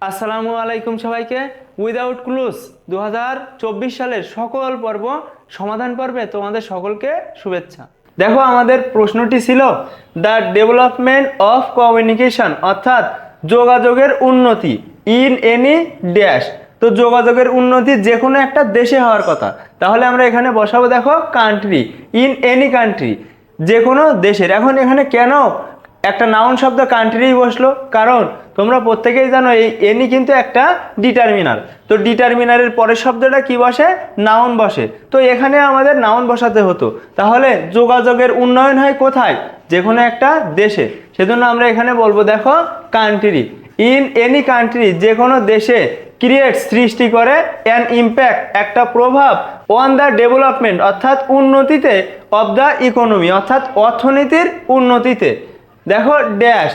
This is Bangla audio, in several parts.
আসসালামু আলাইকুম সবাইকে। উইদাউট ক্লুজ 2024 সালের সকল পর্ব সমাধান পর্বে তোমাদের সকলকে শুভেচ্ছা। দেখো, আমাদের প্রশ্নটি ছিল দ্য ডেভেলপমেন্ট অফ কমিউনিকেশন, অর্থাৎ যোগাযোগের উন্নতি ইন এনি ড্যাশ। তো যোগাযোগের উন্নতি যে কোনো একটা দেশে হওয়ার কথা, তাহলে আমরা এখানে বসাবো দেখো কান্ট্রি, ইন এনি কান্ট্রি, যে কোনো দেশের। এখন এখানে কেন একটা নাউন শব্দ কান্ট্রি বসলো? কারণ তোমরা প্রত্যেকেই জানো এই এনি কিন্তু একটা ডিটারমিনার। তো ডিটারমিনারের পরের শব্দটা কি বসে? নাউন বসে। তো এখানে আমাদের নাউন বসাতে হতো, তাহলে যোগাযোগের উন্নয়ন হয় কোথায়? যে কোনো একটা দেশে। সেজন্য আমরা এখানে বলবো দেখো কান্ট্রি, ইন এনি কান্ট্রি, যে কোনো দেশে, ক্রিয়েট সৃষ্টি করে, অ্যান ইম্প্যাক্ট একটা প্রভাব, অন দ্য ডেভেলপমেন্ট অর্থাৎ উন্নতিতে, অফ দ্য ইকোনমি অর্থাৎ অর্থনীতির উন্নতিতে। দেখো dash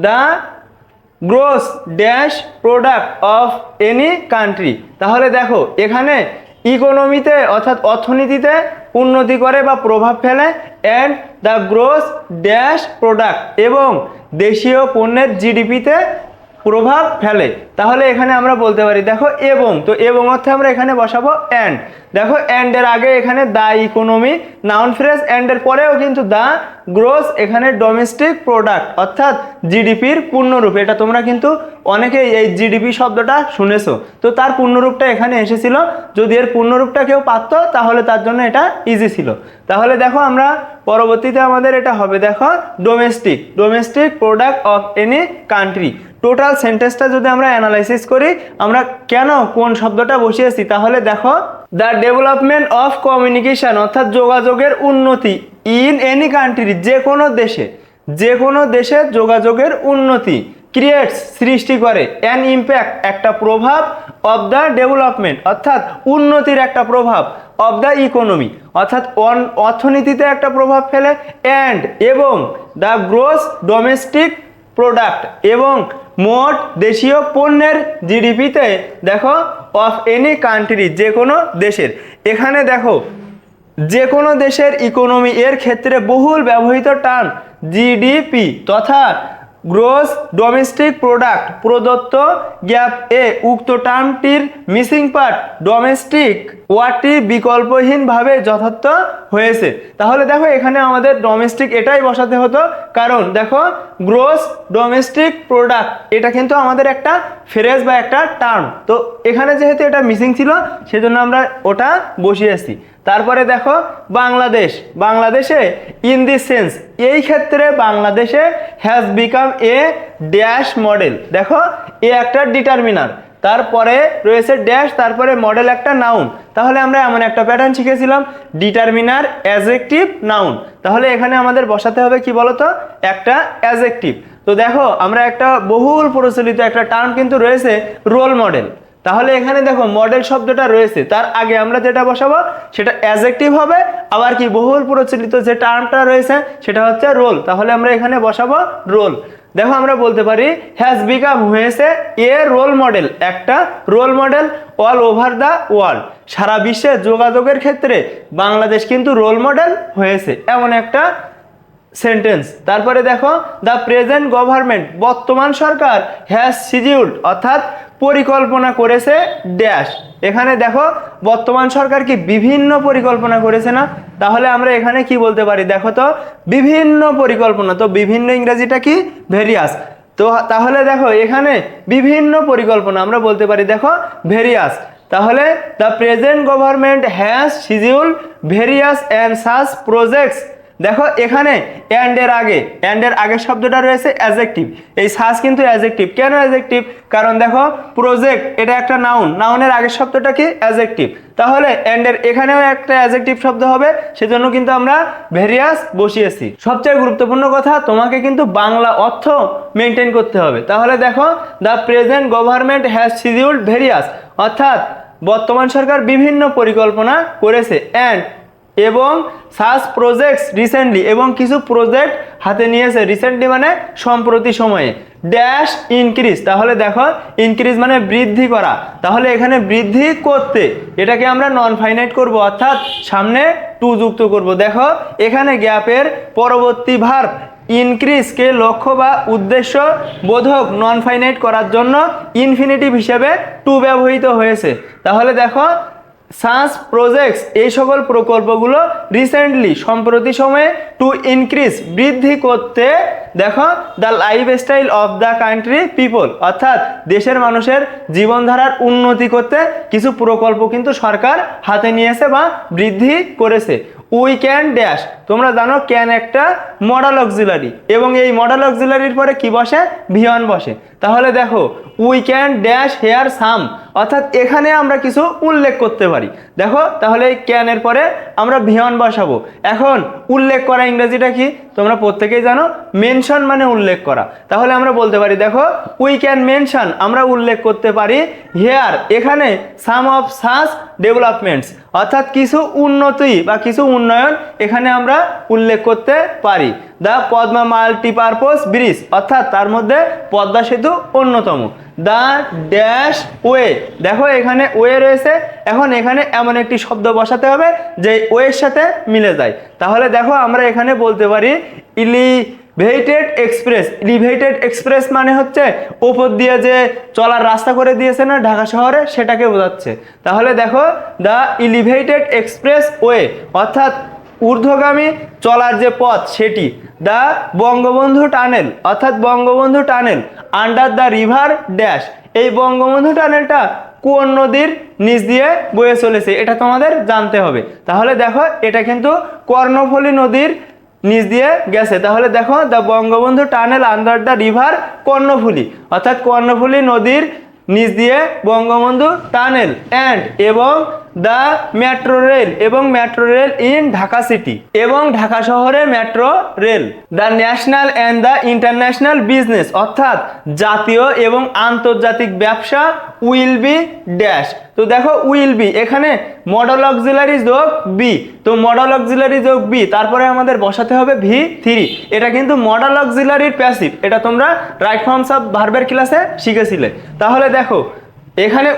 the gross dash product of any country. তাহলে দেখো এখানে ইকোনমিতে অর্থাৎ অর্থনীতিতে উন্নতি করে বা প্রভাব ফেলে, and the gross dash product, এবং দেশীয় পণ্যের জিডিপিতে প্রভাব ফেলে। তাহলে এখানে আমরা বলতে পারি দেখো এবং, তো এবং অর্থে আমরা এখানে বসাবো অ্যান্ড। দেখো অ্যান্ডের আগে এখানে দ্য ইকোনমি নাউন ফ্রেজ, অ্যান্ডের পরেও কিন্তু দ্য গ্রোস এখানে ডোমেস্টিক প্রোডাক্ট অর্থাৎ জিডিপির পূর্ণরূপ। এটা তোমরা কিন্তু অনেকেই এই জিডিপি শব্দটা শুনেছো, তো তার পূর্ণরূপটা এখানে এসেছিল। যদি এর পূর্ণরূপটা কেউ পারতো তাহলে তার জন্য এটা ইজি ছিল। তাহলে দেখো আমরা পরবর্তীতে আমাদের এটা হবে দেখো domestic, domestic product of any country. Total সেন্টেন্সটা যদি আমরা অ্যানালাইসিস করি, আমরা কেন কোন শব্দটা বসিয়েছি, তাহলে দেখো দ্য ডেভেলপমেন্ট অফ কমিউনিকেশন অর্থাৎ যোগাযোগের উন্নতি ইন এনি কান্ট্রি, যে কোনো দেশে, যে কোনো দেশের যোগাযোগের উন্নতি, ক্রিয়েটস সৃষ্টি করে, অ্যান ইম্প্যাক্ট একটা প্রভাব, অফ দ্য ডেভেলপমেন্ট অর্থাৎ উন্নতির একটা প্রভাব, অফ দ্য ইকোনমি অর্থাৎ অর্থনীতিতে একটা প্রভাব ফেলে, অ্যান্ড এবং দ্য গ্রোস ডোমেস্টিক প্রোডাক্ট এবং মোট দেশীয় পণ্যের জিডিপিতে দেখো অফ এনি কান্ট্রি, যে কোনো দেশের। এখানে দেখো যে কোনো দেশের ইকোনমি এর ক্ষেত্রে বহুল ব্যবহৃত টার্ম জিডিপি তথা গ্রোস ডোমেস্টিক প্রোডাক্ট প্রদত্ত গ্যাপ এ উক্ত টার্মটির মিসিং পার্ট ডোমেস্টিক ওয়ার্ডটি বিকল্পহীনভাবে যথার্থ হয়েছে। তাহলে দেখো এখানে আমাদের ডোমেস্টিক এটাই বসাতে হতো, কারণ দেখো গ্রোস ডোমেস্টিক প্রোডাক্ট এটা কিন্তু আমাদের একটা ফ্রেজ বা একটা টার্ম, তো এখানে যেহেতু এটা মিসিং ছিল সেজন্য আমরা ওটা বসিয়েছি। তারপরে দেখো বাংলাদেশ, বাংলাদেশে ইন দিস সেন্স এই ক্ষেত্রে বাংলাদেশে has become a dash model. দেখো এ একটা ডিটারমিনার, তারপরে রয়েছে ড্যাশ, তারপরে মডেল একটা নাউন। তাহলে আমরা এমন একটা প্যাটার্ন শিখেছিলাম ডিটারমিনার অ্যাডজেক্টিভ নাউন। তাহলে এখানে আমাদের বসাতে হবে কি বলতো, একটা অ্যাডজেক্টিভ। তো দেখো আমরা একটা বহুল প্রচলিত একটা টার্ম কিন্তু রয়েছে রোল মডেল। তাহলে এখানে দেখো মডেল শব্দটা রয়েছে, তার আগে আমরা যেটা বসাবো সেটা অ্যাডজেক্টিভ হবে, আবার কি বহুল প্রচলিত যে টার্মটা রয়েছে সেটা হচ্ছে রোল। তাহলে আমরা এখানে বসাবো রোল। দেখো আমরা বলতে পারি হ্যাজ বিকাম হয়েছে এ রোল মডেল, একটা role model all over the world, সারা বিশ্বে যোগাযোগের ক্ষেত্রে বাংলাদেশ কিন্তু রোল মডেল হয়েছে, এমন একটা সেন্টেন্স। তারপরে দেখো দ্য প্রেজেন্ট গভর্নমেন্ট বর্তমান সরকার হ্যাজ শিডিউলড অর্থাৎ পরিকল্পনা করেছে ড্যাশ। এখানে দেখো বর্তমান সরকার কি বিভিন্ন পরিকল্পনা করেছে না? তাহলে আমরা এখানে কি বলতে পারি দেখো তো বিভিন্ন পরিকল্পনা, তো বিভিন্ন ইংরেজিটা কি ভেরিয়াস। তো তাহলে দেখো এখানে বিভিন্ন পরিকল্পনা আমরা বলতে পারি দেখো ভেরিয়াস। তাহলে the present government has scheduled various and such projects. দেখো এখানে অ্যান্ডের আগে শব্দটা রয়েছে অ্যাডজেক্টিভ, এই সাজ কিন্তু অ্যাডজেক্টিভ। কেন অ্যাডজেক্টিভ? কারণ দেখো প্রজেক্ট এটা একটা নাউন, নাউনের আগের শব্দটা কি অ্যাডজেক্টিভ, তাহলে অ্যান্ডের এখানেও একটা অ্যাডজেক্টিভ শব্দ হবে, সেজন্য কিন্তু আমরা ভেরিয়াস বসিয়েছি। সবচেয়ে গুরুত্বপূর্ণ কথা, তোমাকে কিন্তু বাংলা অর্থ মেনটেন করতে হবে। তাহলে দেখো the present government has scheduled various অর্থাৎ বর্তমান সরকার বিভিন্ন পরিকল্পনা করেছে, অ্যান্ড এবং সাচ প্রজেক্টস রিসেন্টলি এবং কিছু প্রজেক্ট হাতে নিয়েছে, রিসেন্টলি মানে সম্প্রতি সময়ে, ড্যাশ ইনক্রিজ। তাহলে দেখো ইনক্রিজ মানে বৃদ্ধি করা, তাহলে এখানে বৃদ্ধি করতে এটাকে আমরা নন ফাইনাইট করব অর্থাৎ সামনে টু যুক্ত করব। দেখো এখানে গ্যাপের পরবর্তী ভার্ব ইনক্রিজকে লক্ষ্য বা উদ্দেশ্য বোধক নন ফাইনাইট করার জন্য ইনফিনিটিভ হিসেবে টু ব্যবহৃত হয়েছে। তাহলে দেখো সাস প্রজেক্টস এই সকল প্রকল্পগুলো রিসেন্টলি সম্প্রতি সময়ে টু ইনক্রিজ বৃদ্ধি করতে দেখো the lifestyle of the country people, অর্থাৎ দেশের মানুষের জীবনধারার উন্নতি করতে কিছু প্রকল্প কিন্তু সরকার হাতে নিয়েছে বা বৃদ্ধি করেছে। উই ক্যান ড্যাশ, তোমরা জানো ক্যান একটা মডাল অক্সিলারি এবং এই মডাল অক্সিলারির পরে কি বসে, ভিওয়ান বসে। তাহলে দেখো উই ক্যান ড্যাশ হেয়ার সাম, অর্থাৎ এখানে আমরা কিছু উল্লেখ করতে পারি। দেখো তাহলে এই ক্যানের পরে আমরা ভিওয়ান বসাবো। এখন উল্লেখ করা ইংরেজিটা কি তোমরা প্রত্যেকেই জানো, মেনশন মানে উল্লেখ করা। তাহলে আমরা বলতে পারি দেখো উই ক্যান মেনশন, আমরা উল্লেখ করতে পারি হেয়ার এখানে সাম অফ সাস ডেভেলপমেন্টস, অর্থাৎ কিছু উন্নতি বা কিছু উন্নয়ন এখানে আমরা উল্লেখ করতে পারি। দ্য পদ্মা মাল্টিপারপোজ ব্রিজ, অর্থাৎ তার মধ্যে পদ্মা সেতু অন্যতম। দ্য ড্যাশ ওয়ে, দেখো এখানে ওয়ে রয়েছে, এখন এখানে এমন একটি শব্দ বসাতে হবে যে ওয়ের সাথে মিলে যায়। তাহলে দেখো আমরা এখানে বলতে পারি এলিভেটেড এক্সপ্রেস। এলিভেটেড এক্সপ্রেস মানে হচ্ছে ওপর দিয়ে যে চলার রাস্তা করে দিয়েছে না ঢাকা শহরে, সেটাকে বোঝাচ্ছে। তাহলে দেখো দ্য এলিভেটেড এক্সপ্রেস ওয়ে, অর্থাৎ ঊর্ধ্বগামী চলার যে পথ সেটি। দ্য বঙ্গবন্ধু টানেল, অর্থাৎ Bangabandhu tunnel under the river dash, এই বঙ্গবন্ধু টানেলটা কোন নদীর নিচ দিয়ে বয়ে চলেছে এটা তোমাদের জানতে হবে। তাহলে দেখো এটা কিন্তু কর্ণফুলী নদীর নিচ দিয়ে গেছে। তাহলে দেখো the Bangabandhu tunnel under the river Karnaphuli, অর্থাৎ কর্ণফুলী নদীর নিচ দিয়ে বঙ্গবন্ধু টানেল অ্যান্ড এবং দ্য মেট্রো রেল এবং metro rail in Dhaka city এবং ঢাকা শহরে metro rail. The national and the international business, অর্থাৎ জাতীয় এবং আন্তর্জাতিক ব্যবসা উইল বি ড্যাশ। তো দেখো উইল বি এখানে মডেল অক্সিলারি যোগ বি, তো মডেল অক্সিলারি যোগ বি তারপরে আমাদের বসাতে হবে V3। এটা কিন্তু মডেল অক্সিলারির প্যাসিভ, এটা তোমরা রাইট ফর্মস অফ ভার্বের ক্লাসে শিখেছিলে। তাহলে দেখো এখানে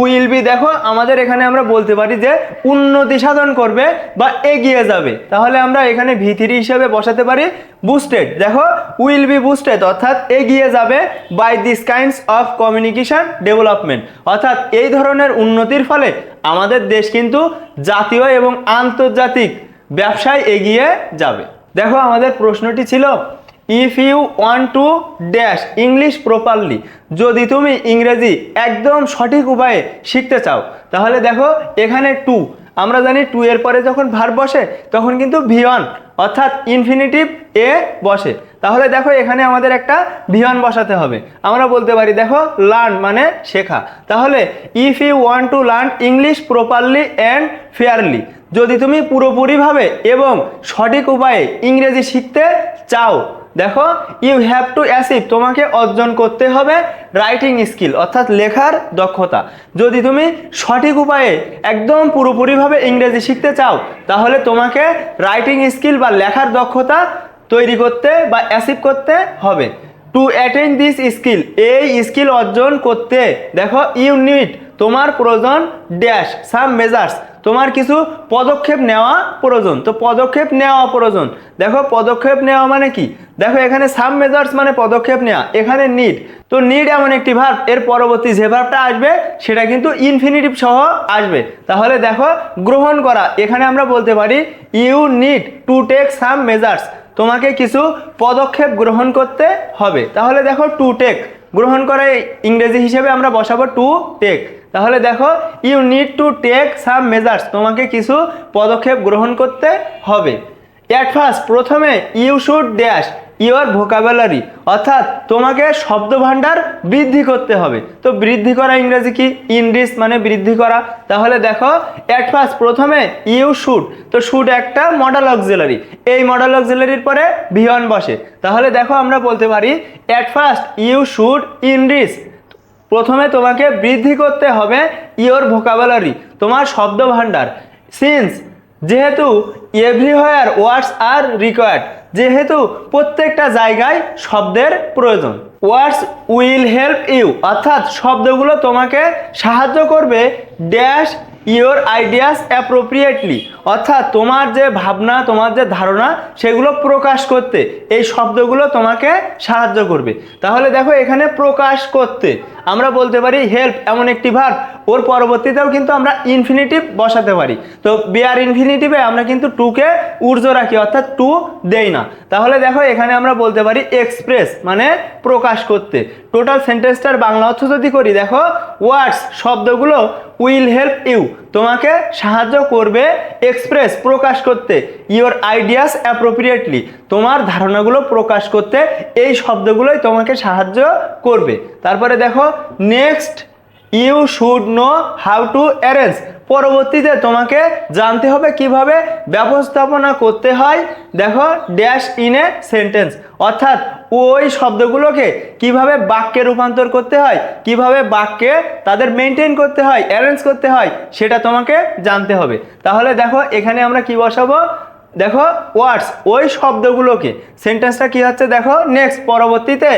উইল বি দেখো আমাদের এখানে আমরা বলতে পারি যে উন্নতি সাধন করবে বা এগিয়ে যাবে। তাহলে আমরা এখানে V3 হিসেবে বসাতে পারি বুস্টেড। দেখো উইল বি বুস্টেড অর্থাৎ এগিয়ে যাবে by this kinds of communication development, অর্থাৎ এই ধরনের উন্নতির ফলে আমাদের দেশ কিন্তু জাতীয় এবং আন্তর্জাতিক ব্যবসায় এগিয়ে যাবে। দেখো আমাদের প্রশ্নটি ছিল if you want to dash English properly, যদি তুমি ইংরেজি একদম সঠিক উপায়ে শিখতে চাও। তাহলে দেখো এখানে টু, আমরা জানি টু এর পরে যখন ভার্ব বসে তখন কিন্তু V1 অর্থাৎ ইনফিনিটিভ এ বসে। তাহলে দেখো এখানে আমাদের একটা V1 বসাতে হবে। আমরা বলতে পারি দেখো লার্ন মানে শেখা। তাহলে if you want to learn English properly and fairly, যদি তুমি পুরোপুরিভাবে এবং সঠিক উপায়ে ইংরেজি শিখতে চাও, দেখো ইউ হ্যাভ টু অ্যাচিভ, তোমাকে অর্জন করতে হবে রাইটিং স্কিল অর্থাৎ লেখার দক্ষতা। যদি তুমি সঠিক উপায়ে একদম পুরোপুরিভাবে ইংরেজি শিখতে চাও তাহলে তোমাকে রাইটিং স্কিল বা লেখার দক্ষতা তৈরি করতে বা অ্যাচিভ করতে হবে। টু অ্যাটেইন দিস স্কিল, এই স্কিল অর্জন করতে দেখো ইউ নিড, তোমার প্রয়োজন ড্যাশ সাম মেজার্স, তোমার কিছু পদক্ষেপ নেওয়া প্রয়োজন। তো পদক্ষেপ নেওয়া প্রয়োজন, দেখো পদক্ষেপ নেওয়া মানে কি, দেখো এখানে সাম মেজার্স মানে পদক্ষেপ নেওয়া, এখানে নিড। তো নিড এমন একটি ভার্ব, এর পরবর্তী যে ভার্বটা আসবে সেটা কিন্তু ইনফিনিটিভ সহ আসবে। তাহলে দেখো গ্রহণ করা, এখানে আমরা বলতে পারি you need to take some measures, তোমাকে কিছু পদক্ষেপ গ্রহণ করতে হবে। তাহলে দেখো টু টেক গ্রহণ করে ইংরেজি হিসেবে আমরা বসাবো টু টেক। তাহলে দেখো you need to take some measures, তোমাকে কিছু পদক্ষেপ গ্রহণ করতে হবে। এট ফার্স্ট প্রথমে you should dash your vocabulary, অর্থাৎ তোমাকে শব্দ ভাণ্ডার বৃদ্ধি করতে হবে। তো বৃদ্ধি করা ইংরেজি কি, ইনরিচ মানে বৃদ্ধি করা। তাহলে দেখো এট ফার্স্ট প্রথমে ইউ শুড, তো শুড একটা মডেল অক্সিলারি, এই মডেল অক্সিলারির পরে V1 বসে। তাহলে দেখো আমরা বলতে পারি at first you should enrich, প্রথমে তোমাকে বৃদ্ধি করতে হবে ইওর ভোকাবুলারি, তোমার শব্দ ভাণ্ডার। সিন্স যেহেতু এভরিহোয়ার ওয়ার্ডস আর রিকোয়ার্ড, যেহেতু প্রত্যেকটা জায়গায় শব্দের প্রয়োজন। ওয়ার্ডস উইল হেল্প ইউ, অর্থাৎ শব্দগুলো তোমাকে সাহায্য করবে ড্যাশ ইওর আইডিয়াস অ্যাপ্রোপ্রিয়েটলি, অর্থাৎ তোমার যে ভাবনা, তোমার যে ধারণা, সেগুলো প্রকাশ করতে এই শব্দগুলো তোমাকে সাহায্য করবে। তাহলে দেখো এখানে প্রকাশ করতে আমরা বলতে পারি হেল্প এমন একটি ভার্ব, ওর পরবর্তীতেও কিন্তু আমরা ইনফিনিটিভ বসাতে পারি। তো বেয়ার ইনফিনিটিভে আমরা কিন্তু টুকে ঊর্ধ্ব রাখি, অর্থাৎ টু দেই না। তাহলে দেখো এখানে আমরা বলতে পারি এক্সপ্রেস মানে প্রকাশ করতে। টোটাল সেন্টেন্সটার বাংলা অর্থ যদি করি, দেখো ওয়ার্ডস শব্দগুলো উইল হেল্প ইউ তোমাকে সাহায্য করবে এক্সপ্রেস প্রকাশ করতে ইওর আইডিয়াস অ্যাপ্রোপ্রিয়েটলি তোমার ধারণাগুলো প্রকাশ করতে এই শব্দগুলোই তোমাকে সাহায্য করবে। তারপরে দেখো next you should know how to arrange পরবর্তীতে তোমাকে জানতে হবে কিভাবে ব্যবস্থাপনা করতে হয়, দেখো ড্যাশ ইন এ সেন্টেন্স অর্থাৎ ওই শব্দগুলোকে কিভাবে বাক্যে রূপান্তর করতে হয়, কিভাবে বাক্যে তাদের মেনটেন করতে হয়, অ্যারেঞ্জ করতে হয়, সেটা তোমাকে জানতে হবে। তাহলে দেখো এখানে আমরা কি বসাবো, দেখো ওয়ার্ডস ওই শব্দগুলোকে, সেন্টেন্সটা কি হচ্ছে দেখো নেক্সট পরবর্তীতে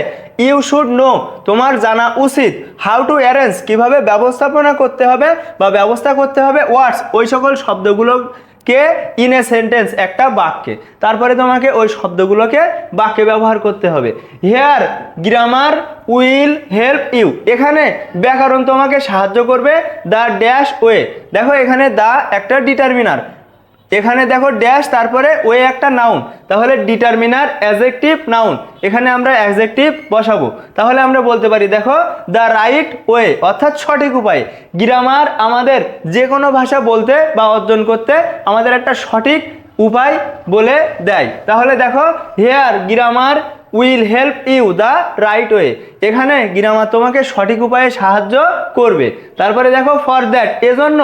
ইউ শুড নো তোমার জানা উচিত, হাউ টু অ্যারেঞ্জ কিভাবে ব্যবস্থাপনা করতে হবে বা ব্যবস্থা করতে হবে, ওয়ার্ডস ওই সকল শব্দগুলোকে ইন এ সেন্টেন্স একটা বাক্যে। তারপরে তোমাকে ওই শব্দগুলোকে বাক্যে ব্যবহার করতে হবে। Here grammar will help you এখানে ব্যাকরণ তোমাকে সাহায্য করবে দ্য ড্যাশ ওয়ে, দেখো এখানে দ্য একটা ডিটারমিনার, এখানে দেখো ড্যাশ তারপরে ওয়ে একটা নাউন, তাহলে ডিটারমিনার অ্যাডজেক্টিভ নাউন, এখানে আমরা অ্যাডজেক্টিভ বসাবো। তাহলে আমরা বলতে পারি দেখো দ্য রাইট ওয়ে অর্থাৎ সঠিক উপায়ে। গ্রামার আমাদের যে কোনো ভাষা বলতে বা অর্জন করতে আমাদের একটা সঠিক উপায় বলে দেয়। তাহলে দেখো here grammar will help you the right way, এখানে গ্রামার তোমাকে সঠিক উপায়ে সাহায্য করবে। তারপরে দেখো ফর দ্যাট এজন্য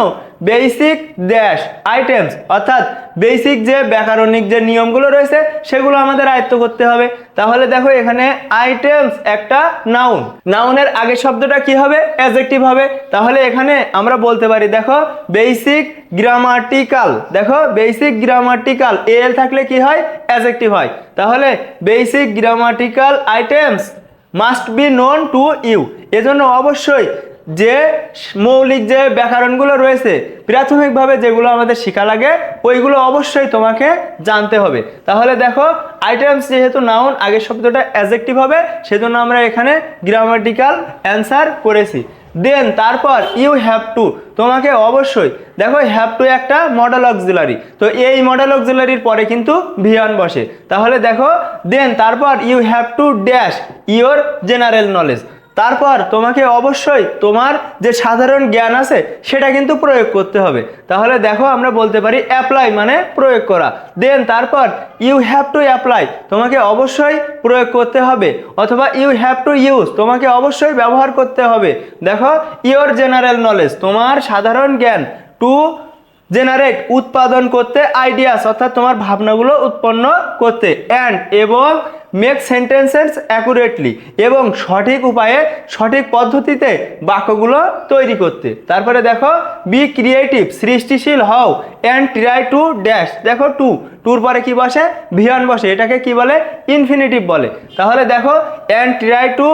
বেসিক ড্যাশ আইটেমস অর্থাৎ বেসিক যে ব্যাকরণিক যে নিয়মগুলো রয়েছে সেগুলো আমাদের আয়ত্ত করতে হবে। তাহলে দেখো এখানে আইটেমস একটা নাউন, নাউনের আগের শব্দটা কি হবে, অ্যাডজেক্টিভ হবে। তাহলে এখানে আমরা বলতে পারি দেখো বেসিক গ্রামাটিক্যাল, দেখো বেসিক গ্রামাটিক্যাল এল থাকলে কি হয়, অ্যাডজেক্টিভ হয়। তাহলে basic grammatical items must be known to you, এজন্য অবশ্যই যে মৌলিক যে ব্যাকরণগুলো রয়েছে প্রাথমিকভাবে যেগুলো আমাদের শেখা লাগে ওইগুলো অবশ্যই তোমাকে জানতে হবে। তাহলে দেখো আইটেমস যেহেতু নাউন আগের শব্দটা অ্যাডজেক্টিভ হবে সেজন্য আমরা এখানে গ্রামাটিক্যাল অ্যান্সার করেছি। দেন তারপর ইউ হ্যাভ টু তোমাকে অবশ্যই, দেখো হ্যাভ টু একটা মডেল অক্সিলারি, তো এই মডেল অক্সিলারির পরে কিন্তু ভিয়ান বসে। তাহলে দেখো দেন তারপর you have to dash your general knowledge, তারপর তোমাকে অবশ্যই তোমার যে সাধারণ জ্ঞান আছে সেটা কিন্তু প্রয়োগ করতে হবে। তাহলে দেখো আমরা বলতে পারি অ্যাপ্লাই মানে প্রয়োগ করা। দেন তারপর ইউ হ্যাভ টু অ্যাপ্লাই তোমাকে অবশ্যই প্রয়োগ করতে হবে, অথবা ইউ হ্যাভ টু ইউজ তোমাকে অবশ্যই ব্যবহার করতে হবে। দেখো ইওর জেনারেল নলেজ তোমার সাধারণ জ্ঞান, টু জেনারেট উৎপাদন করতে, আইডিয়াস অর্থাৎ তোমার ভাবনাগুলো উৎপন্ন করতে, অ্যান্ড এবং মেক সেন্টেন্সেস অ্যাকুরেটলি এবং সঠিক উপায়ে সঠিক পদ্ধতিতে বাক্যগুলো তৈরি করতে। তারপরে দেখো বি ক্রিয়েটিভ সৃষ্টিশীল হও, অ্যান্ড ট্রাই টু ড্যাশ, দেখো টুর পরে কি বসে, ভিয়ান বসে, এটাকে কি বলে, ইনফিনিটিভ বলে। তাহলে দেখো and try to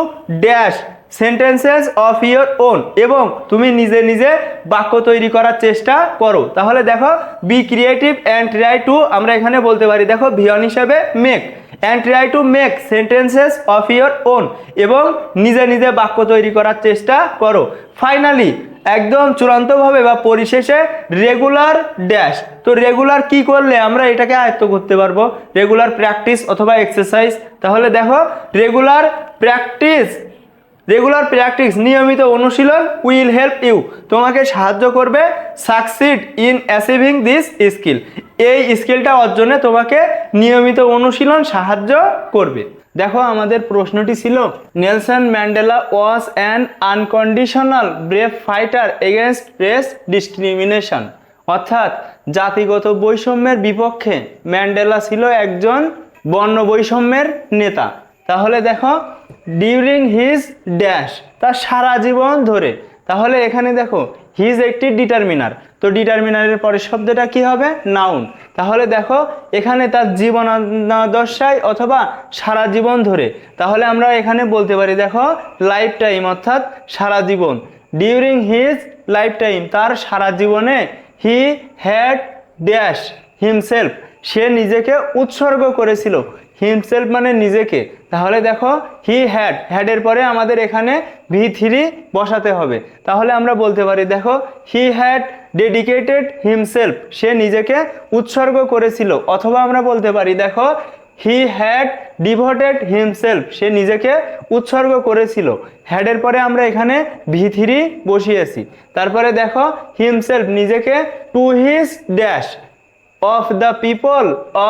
dash sentences of your own এবং তুমি নিজে নিজে বাক্য তৈরি করার চেষ্টা করো। তাহলে দেখো be creative and try to আমরা এখানে বলতে পারি দেখো ভিয়ান হিসেবে make, and try to make sentences of your own এবং নিজে নিজে বাক্য তৈরি করার চেষ্টা করো। ফাইনালি একদম চূড়ান্তভাবে বা পরিশেষে রেগুলার ড্যাশ, তো রেগুলার কি করলে আমরা এটাকে আয়ত্ত করতে পারবো, রেগুলার প্র্যাকটিস অথবা এক্সারসাইজ। তাহলে দেখো রেগুলার প্র্যাকটিস নিয়মিত অনুশীলন উইল হেল্প ইউ তোমাকে সাহায্য করবে succeed in achieving this skill, এই স্কিলটা অর্জনে তোমাকে নিয়মিত অনুশীলন সাহায্য করবে। দেখো আমাদের প্রশ্নটি ছিল Nelson Mandela was an unconditional brave fighter against race discrimination, অর্থাৎ জাতিগত বৈষম্যের বিপক্ষে ম্যান্ডেলা ছিল একজন বর্ণ বৈষম্যের নেতা। তাহলে দেখো ডিউরিং হিজ ড্যাশ তার সারা জীবন ধরে, তাহলে এখানে দেখো হিজ একটি ডিটারমিনার, তো ডিটারমিনারের পরের শব্দটা কি হবে, নাউন। তাহলে দেখো এখানে তার জীবনাদশায় অথবা সারা জীবন ধরে, তাহলে আমরা এখানে বলতে পারি দেখো লাইফ টাইম অর্থাৎ সারা জীবন। ডিউরিং হিজ লাইফ টাইম তার সারা জীবনে হি হ্যাড ড্যাশ হিমসেলফ, সে নিজেকে উৎসর্গ করেছিল। হিমসেলফ মানে নিজেকে, তাহলে দেখো হি হ্যাড, হ্যাডের পরে আমাদের এখানে V3 বসাতে হবে। তাহলে আমরা বলতে পারি দেখো হি হ্যাড ডেডিকেটেড হিমসেলফ, সে নিজেকে উৎসর্গ করেছিল। অথবা আমরা বলতে পারি দেখো হি হ্যাড ডিভোটেড হিমসেলফ, সে নিজেকে উৎসর্গ করেছিল। হ্যাডের পরে আমরা এখানে V3 বসিয়েছি। তারপরে দেখো হিমসেলফ নিজেকে to his dash of the people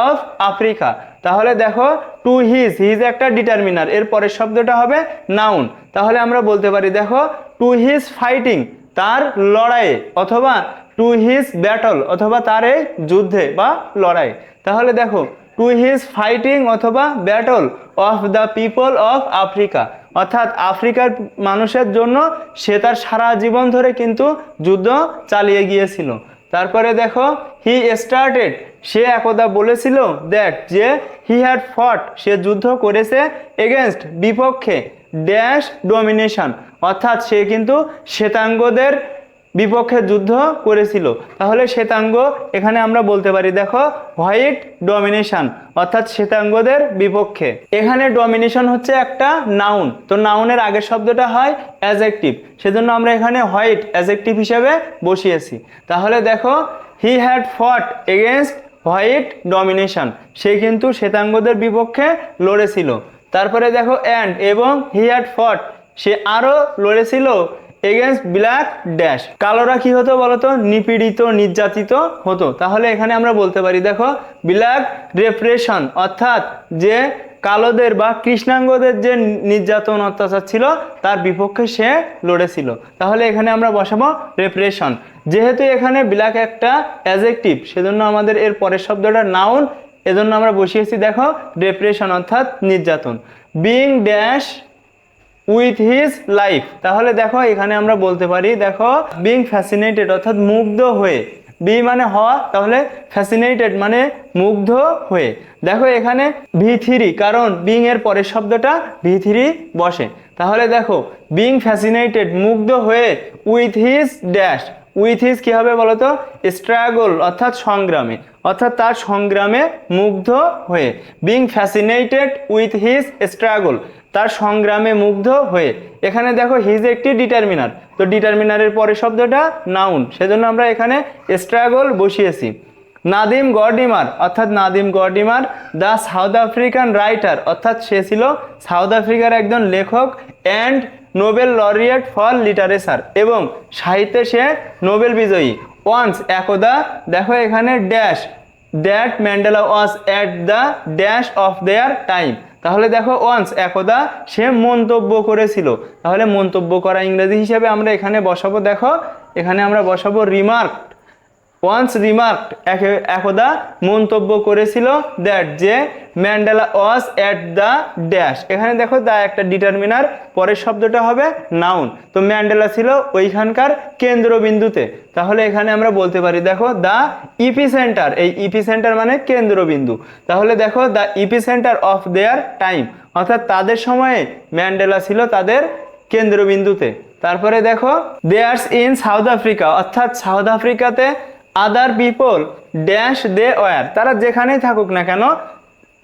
of Africa, তাহলে দেখো টু হিজ, হিজ একটা ডিটারমিনার, এর পরের শব্দটা হবে নাউন। তাহলে আমরা বলতে পারি দেখো টু হিজ ফাইটিং, তার লড়াইয়ে, অথবা টু হিজ ব্যাটল, অথবা তার এই যুদ্ধে বা লড়াই। তাহলে দেখো টু হিজ ফাইটিং অথবা battle of the people of Africa, অর্থাৎ আফ্রিকার মানুষের জন্য সে তার সারা জীবন ধরে কিন্তু যুদ্ধ চালিয়ে গিয়েছিল। তারপরে দেখো হি স্টার্টেড, সে একদা বলেছিল দ্যাট যে হি হ্যাড ফট, সে যুদ্ধ করেছে এগেনস্ট বিপক্ষে ড্যাশ ডমিনেশন, অর্থাৎ সে কিন্তু শ্বেতাঙ্গদের বিপক্ষে যুদ্ধ করেছিল। তাহলে শ্বেতাঙ্গ এখানে আমরা বলতে পারি দেখো হোয়াইট ডমিনেশন, অর্থাৎ শ্বেতাঙ্গদের বিপক্ষে। এখানে ডমিনেশন হচ্ছে একটা নাউন, তো নাউনের আগের শব্দটা হয় অ্যাডজেক্টিভ, সেজন্য আমরা এখানে হোয়াইট অ্যাডজেক্টিভ হিসেবে বসিয়েছি। তাহলে দেখো হি হ্যাড ফট এগেনস্ট হোয়াইট ডমিনেশন, সে কিন্তু শ্বেতাঙ্গদের বিপক্ষে লড়েছিল। তারপরে দেখো অ্যান্ড এবং হি হ্যাড ফট, সে আরও লড়েছিল এগেনস্ট ব্ল্যাক ড্যাশ, কালোরা কি হতো বলতো, নিপীড়িত নির্যাতিত হতো। তাহলে এখানে আমরা বলতে পারি দেখো ব্ল্যাক রেপ্রেশন, অর্থাৎ যে কালোদের বা কৃষ্ণাঙ্গদের যে নির্যাতন অত্যাচার ছিল তার বিপক্ষে সে লড়েছিল। তাহলে এখানে আমরা বসাবো রেপ্রেশন। যেহেতু এখানে ব্ল্যাক একটা অ্যাডজেক্টিভ, সেজন্য আমাদের এর পরের শব্দটা নাউন, এজন্য আমরা বসিয়েছি দেখো রেপ্রেশন অর্থাৎ নির্যাতন। Being dash with his life, তাহলে দেখো এখানে আমরা বলতে পারি দেখো বিং ফ্যাসিনেটেড, অর্থাৎ মুগ্ধ হয়ে, বি মানে হওয়া, তাহলে ফ্যাসিনেটেড মানে মুগ্ধ হয়ে। দেখো এখানে V3, কারণ বিং এর পরের শব্দটা V3 বসে। তাহলে দেখো বিং ফ্যাসিনেটেড মুগ্ধ হয়ে with his dash, with his কি হবে বলতো, স্ট্রাগল অর্থাৎ সংগ্রামে, অর্থাৎ তার সংগ্রামে মুগ্ধ হয়ে। Being fascinated with his struggle, তার সংগ্রামে মুগ্ধ হয়ে। এখানে দেখো হিজ একটি ডিটারমিনার, তো ডিটারমিনারের পরের শব্দটা নাউন, সেজন্য আমরা এখানে স্ট্রাগল বসিয়েছি। নাদিম গর্ডিমার, অর্থাৎ Nadine Gordimer the South African writer, অর্থাৎ সে ছিল সাউথ আফ্রিকার একজন লেখক and Nobel laureate for literature, এবং সাহিত্যে সে নোবেল বিজয়ী। ওয়ান্স একদা, দেখো এখানে dash that Mandela was at the dash of their time, তাহলে দেখো ওয়ান্স একদা সে মন্তব্য করেছিল, তাহলে মন্তব্য করা ইংরেজি হিসেবে আমরা এখানে বসাবো দেখো, এখানে আমরা বসাবো রিমার্ক। ওয়ান্স রিমার্কড, একদা মন্তব্য করেছিল দ্যাট যে Mandela was at the dash, এখানে দেখো দা একটা ডিটারমিনার, পরের শব্দটা হবে নাউন, তো ম্যান্ডেলা ছিল ওইখানকার কেন্দ্রবিন্দুতে। তাহলে এখানে আমরা বলতে পারি দেখো দ্য ইপি সেন্টার, এই ইপি সেন্টার মানে কেন্দ্রবিন্দু। তাহলে দেখো the epicentre of their time, অর্থাৎ তাদের সময়ে ম্যান্ডেলা ছিল তাদের কেন্দ্রবিন্দুতে। তারপরে দেখো দেয়ার্স ইন সাউথ আফ্রিকা, অর্থাৎ সাউথ আফ্রিকাতে other people dash they were, তারা যেখানেই থাকুক না কেন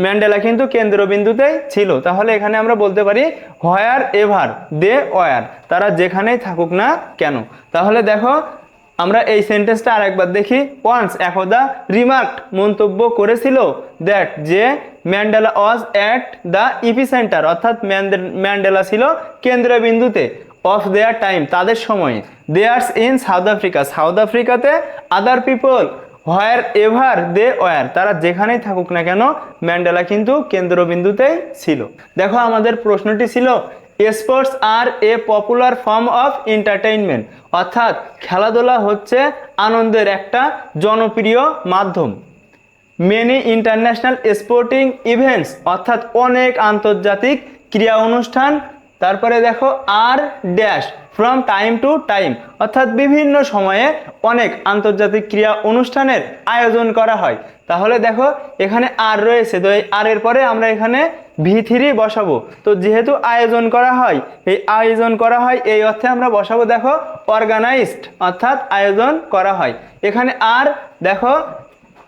ম্যান্ডেলা কিন্তু কেন্দ্রবিন্দুতেই ছিল। তাহলে এখানে আমরা বলতে পারি হোয়ার এভার দে ওয়ার, তারা যেখানেই থাকুক না কেন। তাহলে দেখো আমরা এই সেন্টেন্সটা আরেকবার দেখি। ওয়ান্স একদা রিমার্কড মন্তব্য করেছিল দ্যাট যে Mandela was at the epicentre, অর্থাৎ ম্যান্ডেলা ছিল কেন্দ্রবিন্দুতে অফ দেয়ার টাইম, তাদের সময়ে। There's in South Africa, south আফ্রিকাতে other people wherever they were, তারা যেখানেই থাকুক না কেন ম্যান্ডেলা কিন্তু কেন্দ্রবিন্দুতেই ছিল। দেখো আমাদের প্রশ্নটি ছিল sports are a popular form of entertainment, অর্থাৎ খেলাধুলা হচ্ছে আনন্দের একটা জনপ্রিয় মাধ্যম। মেনি ইন্টারন্যাশনাল স্পোর্টিং ইভেন্টস, অর্থাৎ অনেক আন্তর্জাতিক ক্রীড়া অনুষ্ঠান। তারপরে দেখো are dash from time to time, অর্থাৎ বিভিন্ন সময়ে অনেক আন্তর্জাতিক ক্রীড়া অনুষ্ঠানের আয়োজন করা হয়। তাহলে দেখো এখানে আর রয়েছে, তো এই আর এর পরে আমরা এখানে V3 বসাবো। তো যেহেতু আয়োজন করা হয়, এই আয়োজন করা হয় এই অর্থে আমরা বসাবো দেখো অর্গানাইজড, অর্থাৎ আয়োজন করা হয়। এখানে আর দেখো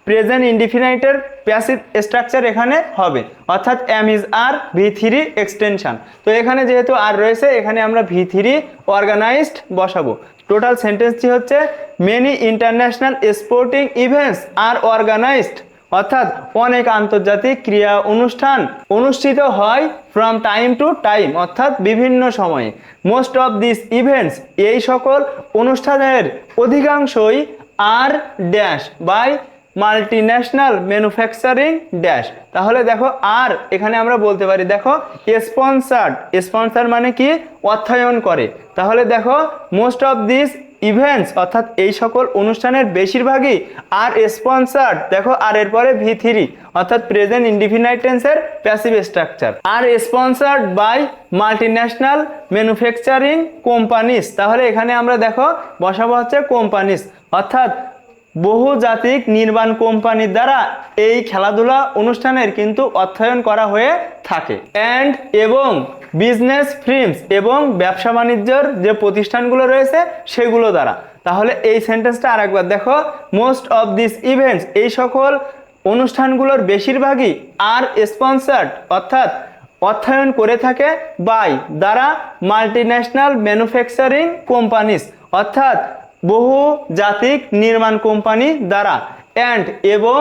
প্রেজেন্ট ইনডিফিনাইটের প্যাসিভ স্ট্রাকচার এখানে হবে, অর্থাৎ এম ইজ আর ভি3 এক্সটেনশন। তো এখানে যেহেতু আর রয়েছে, এখানে আমরা ভি3 অর্গানাইজড বসাবো। টোটাল সেন্টেন্সটি হচ্ছে মেনি ইন্টারন্যাশনাল স্পোর্টিং ইভেন্টস আর অর্গানাইজড, অর্থাৎ অনেক আন্তর্জাতিক ক্রীড়া অনুষ্ঠান অনুষ্ঠিত হয় ফ্রম টাইম টু টাইম, অর্থাৎ বিভিন্ন সময়ে। মোস্ট অফ দিস ইভেন্টস, এই সকল অনুষ্ঠানের অধিকাংশই are dash by multinational manufacturing dash. তাহলে দেখো আর এখানে আমরা বলতে পারি দেখো স্পন্সার্ড, স্পন্সার মানে কি অর্থায়ন করে। তাহলে দেখো মোস্ট অফ দিস ইভেন্টস, অর্থাৎ এই সকল অনুষ্ঠানের বেশিরভাগই আর স্পন্সার্ড, দেখো আর এর পরে ভি3 অর্থাৎ প্রেজেন্ট ইনডিফিনাইট টেন্সের passive structure, are sponsored by multinational manufacturing companies. তাহলে এখানে আমরা দেখো বসাবো হচ্ছে কোম্পানিজ, অর্থাৎ বহুজাতিক নির্মাণ কোম্পানির দ্বারা এই খেলাধুলা অনুষ্ঠানের কিন্তু অর্থায়ন করা হয়ে থাকে। অ্যান্ড এবং বিজনেস ফিল্মস, এবং ব্যবসা বাণিজ্যের যে প্রতিষ্ঠানগুলো রয়েছে সেগুলো দ্বারা। তাহলে এই সেন্টেন্সটা আরেকবার দেখো, মোস্ট অফ দিস ইভেন্টস, এই সকল অনুষ্ঠানগুলোর বেশিরভাগই আর স্পন্সার্ড, অর্থাৎ অর্থায়ন করে থাকে বাই দ্বারা মাল্টিন্যাশনাল ম্যানুফ্যাকচারিং কোম্পানিজ, অর্থাৎ বহু জাতিক নির্মাণ কোম্পানি দ্বারা। অ্যান্ড এবং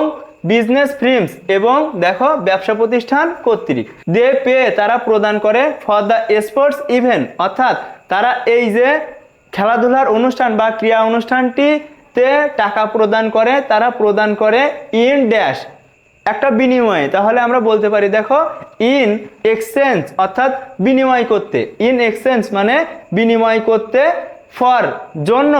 বিজনেস ফিল্মস, এবং দেখো ব্যবসা প্রতিষ্ঠান কর্তৃক। দে পে, তারা প্রদান করে ফর দ্য স্পোর্টস ইভেন্ট, অর্থাৎ তারা এই যে খেলাধুলার অনুষ্ঠান বা ক্রীড়া অনুষ্ঠানটিতে টাকা প্রদান করে, তারা প্রদান করে ইন ড্যাশ একটা বিনিময়ে। তাহলে আমরা বলতে পারি দেখো ইন এক্সচেঞ্জ, অর্থাৎ বিনিময় করতে। ইন এক্সচেঞ্জ মানে বিনিময় করতে, ফর জন্য,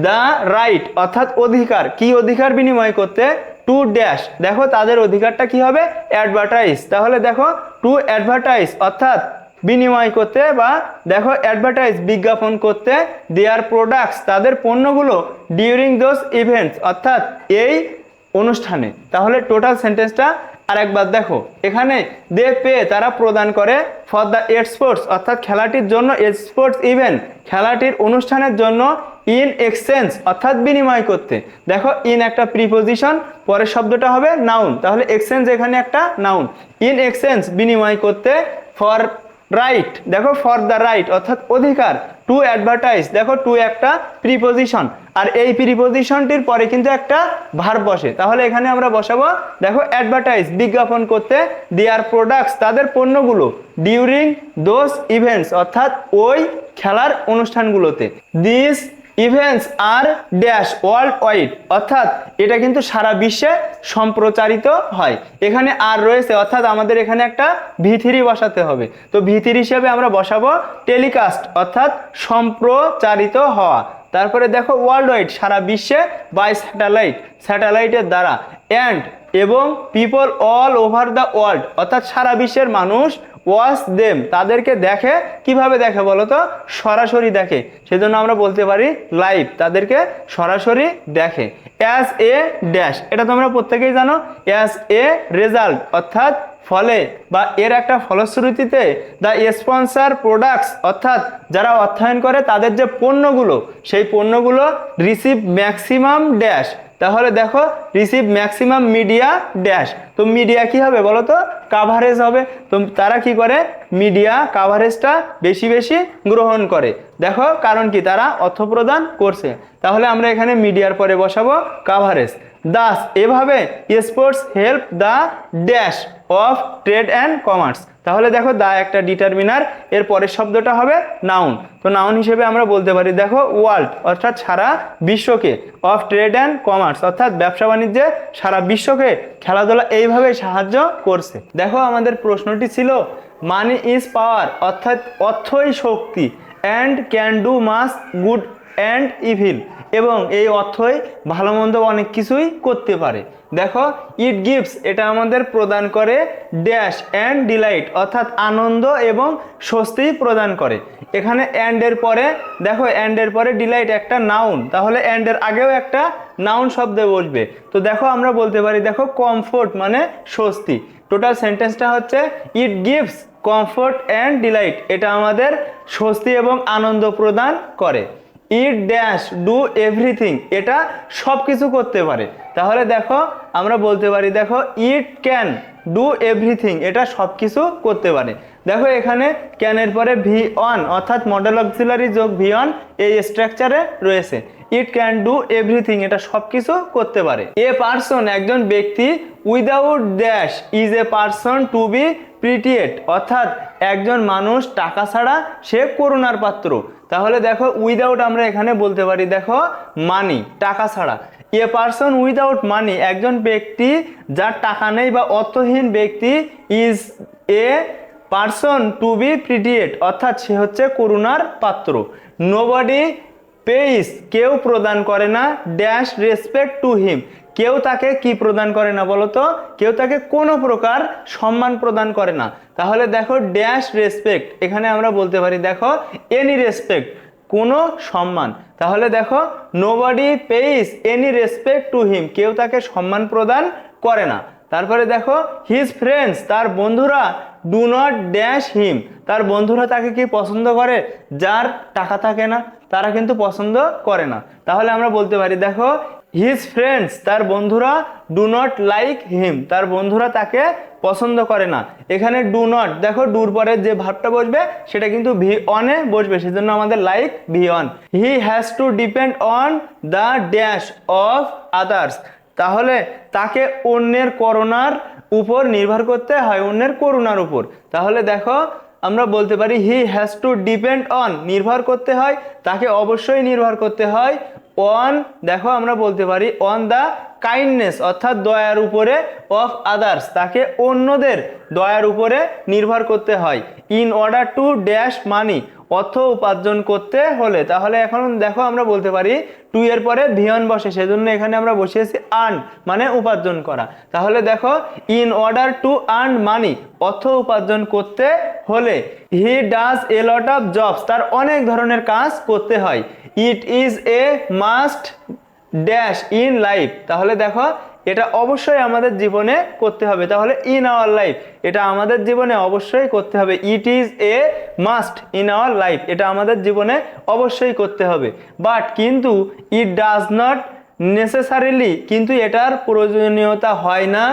দ্য রাইট অর্থাৎ অধিকার, কি অধিকার বিনিময় করতে, টু ড্যাশ, দেখো তাদের অধিকারটা কি হবে অ্যাডভার্টাইজ। তাহলে দেখো টু অ্যাডভার্টাইজ অর্থাৎ বিনিময় করতে, বা দেখো অ্যাডভার্টাইজ বিজ্ঞাপন করতে, দেয়ার প্রোডাক্টস তাদের পণ্যগুলো, ডিউরিং দোজ ইভেন্টস অর্থাৎ এই অনুষ্ঠানে। তাহলে টোটাল সেন্টেন্সটা আরেকবার দেখো, এখানে দে পে তারা প্রদান করে, ফর দ্য স্পোর্টস অর্থাৎ খেলাটির জন্য, স্পোর্টস ইভেন্ট খেলাটির অনুষ্ঠানের জন্য, ইন এক্সচেঞ্জ অর্থাৎ বিনিময় করতে। দেখো ইন একটা প্রিপোজিশন, পরের শব্দটা হবে নাউন, তাহলে এক্সচেঞ্জ এখানে একটা নাউন। ইন এক্সচেঞ্জ বিনিময় করতে, ফর রাইট দেখো ফর দ্য রাইট অর্থাৎ অধিকার, টু অ্যাডভার্টাইজ দেখো টু একটা প্রিপোজিশন, আর এই প্রিপোজিশনটির পরে কিন্তু একটা ভার্ব বসে। তাহলে এখানে আমরা বসাবো দেখো অ্যাডভার্টাইজ বিজ্ঞাপন করতে, দেয়ার প্রোডাক্টস তাদের পণ্যগুলো, ডিউরিং দোজ ইভেন্টস অর্থাৎ ওই খেলার অনুষ্ঠানগুলোতে। This events are dash worldwide অর্থাৎ এটা কিন্তু সারা বিশ্বে সম্প্রচারিত হয়। এখানে আর রয়েছে অর্থাৎ আমাদের এখানে একটা ভি3 বসাতে হবে। তো ভি3 হিসেবে আমরা বসাবো টেলিকাস্ট অর্থাৎ সম্প্রচারিত হওয়া। তারপরে দেখো ওয়ার্ল্ড ওয়াইড সারা বিশ্বে, বাই স্যাটেলাইট স্যাটেলাইটের দ্বারা, অ্যান্ড এবং people all over the world অর্থাৎ সারা বিশ্বের মানুষ, ওয়াচ দেম তাদেরকে দেখে। কিভাবে দেখে বলো তো? সরাসরি দেখে, সেজন্য আমরা বলতে পারি লাইভ, তাদেরকে সরাসরি দেখে। অ্যাজ এ ড্যাশ এটা তোমরা প্রত্যেকেই জানো, অ্যাজ এ রেজাল্ট অর্থাৎ ফলে বা এর একটা ফলশ্রুতিতে, দ্য স্পন্সর প্রোডাক্টস অর্থাৎ যারা অর্থায়ন করে তাদের যে পণ্যগুলো, সেই পণ্যগুলো রিসিভ ম্যাক্সিমাম ড্যাশ। তাহলে দেখো রিসিভ ম্যাক্সিমাম মিডিয়া ড্যাশ। তো মিডিয়া কি হবে বলো তো? কাভারেজ হবে। তো তারা কি করে? মিডিয়া কাভারেজটা বেশি বেশি গ্রহণ করে। দেখো কারণ কি? তারা অর্থ প্রদান করছে। তাহলে আমরা এখানে মিডিয়ার পরে বসাবো কাভারেজ। দাস এভাবে sports help the dash of trade and commerce. তাহলে দেখো দা একটা ডিটারমিনার, এর পরের শব্দটা হবে নাউন। তো নাউন হিসেবে আমরা বলতে পারি দেখো ওয়ার্ল্ড অর্থাৎ সারা বিশ্বকে, অফ ট্রেড অ্যান্ড কমার্স অর্থাৎ ব্যবসা বাণিজ্যে সারা বিশ্বকে খেলাধুলা এইভাবে সাহায্য করছে। দেখো আমাদের প্রশ্নটি ছিল মানি ইজ পাওয়ার অর্থাৎ অর্থই শক্তি, and can do much good and evil, এবং এই অর্থই ভালো মন্দ অনেক কিছুই করতে পারে। দেখো ইট গিভস এটা আমাদের প্রদান করে ড্যাশ অ্যান্ড ডিলাইট অর্থাৎ আনন্দ এবং স্বস্তি প্রদান করে। এখানে অ্যান্ডের পরে দেখো অ্যান্ডের পরে ডিলাইট একটা নাউন, তাহলে অ্যান্ডের আগেও একটা নাউন শব্দ বসবে। তো দেখো আমরা বলতে পারি দেখো কমফোর্ট মানে স্বস্তি। টোটাল সেন্টেন্সটা হচ্ছে it gives comfort and delight, এটা আমাদের স্বস্তি এবং আনন্দ প্রদান করে। ইট ড্যাশ ডু এভরিথিং, এটা সব কিছু করতে পারে। তাহলে দেখো আমরা বলতে পারি দেখো ইট ক্যান ডু এভরিথিং, এটা সব কিছু করতে পারে। দেখো এখানে ক্যানের পরে ভি অন অর্থাৎ মডেল অক্সিলারি যোগ ভি অন এই স্ট্রাকচারে রয়েছে। ইট ক্যান ডু এভরিথিং, এটা সব কিছু করতে পারে। এ পারসন একজন ব্যক্তি, without dash is a person to be pitied, অর্থাৎ একজন মানুষ টাকা ছাড়া সে করুণার পাত্র। তাহলে দেখো উইদাউট আমরা এখানে বলতে পারি দেখো মানি, টাকা ছাড়া। এ পারসন উইদাউট মানি, একজন ব্যক্তি যার টাকা নেই বা অর্থহীন ব্যক্তি, is a person to be pitied, অর্থাৎ সে হচ্ছে করুণার পাত্র। নোবডি পেইস, কেউ প্রদান করে না, ড্যাশ রেসপেক্ট টু হিম, কেউ তাকে কি প্রদান করে না বলতো, কেউ তাকে কোনো প্রকার সম্মান প্রদান করে না। তাহলে দেখো ড্যাশ রেসপেক্ট, এখানে আমরা বলতে পারি দেখো এনি রেসপেক্ট, কোনো সম্মান। তাহলে দেখো nobody pace any respect to him, কেউ তাকে সম্মান প্রদান করে না। তারপরে দেখো হিজ ফ্রেন্ডস, তার বন্ধুরা, ডু নট ড্যাশ হিম, তার বন্ধুরা তাকে কি পছন্দ করে, যার টাকা থাকে না তারা কিন্তু পছন্দ করে না। তাহলে আমরা বলতে পারি দেখো হিজ ফ্রেন্ডস, তার বন্ধুরা, ডু নট লাইক হিম, তার বন্ধুরা তাকে পছন্দ করে না। এখানে ডু নট, দেখো ডুর পরে যে ভার্বটা বসবে সেটা কিন্তু ভি অনে বসবে, সেজন্য আমাদের like V on. He has to depend on the dash of others, তাহলে তাকে অন্যের করুণার উপর নির্ভর করতে হয়, অন্যের করুণার উপর। তাহলে দেখো আমরা বলতে পারি he has to depend on, নির্ভর করতে হয়, তাকে অবশ্যই নির্ভর করতে হয়, অন, দেখো আমরা বলতে পারি অন দ্য কাইন্ডনেস, অর্থাৎ দয়ার উপরে, অফ আদার্স, তাকে অন্যদের দয়ার উপরে নির্ভর করতে হয়। ইন অর্ডার টু ড্যাশ মানি, অর্থ উপার্জন করতে হলে। তাহলে এখন দেখো আমরা বলতে পারি টু এর পরে ভিয়ন বসে, সেজন্য এখানে আমরা বসিয়েছি আর্ন, মানে উপার্জন করা। তাহলে দেখো in order to earn money, অর্থ উপার্জন করতে হলে। He does a lot of jobs, তার অনেক ধরনের কাজ করতে হয়। It is a must dash in life, তাহলে দেখো এটা অবশ্যই আমাদের জীবনে করতে হবে। তাহলে ইন আওয়ার লাইফ, এটা আমাদের জীবনে অবশ্যই করতে হবে। It is a must in our life, এটা আমাদের জীবনে অবশ্যই করতে হবে। বাট কিন্তু ইট ডাজ নট নেসেসারিলি, কিন্তু এটার প্রয়োজনীয়তা হয় না,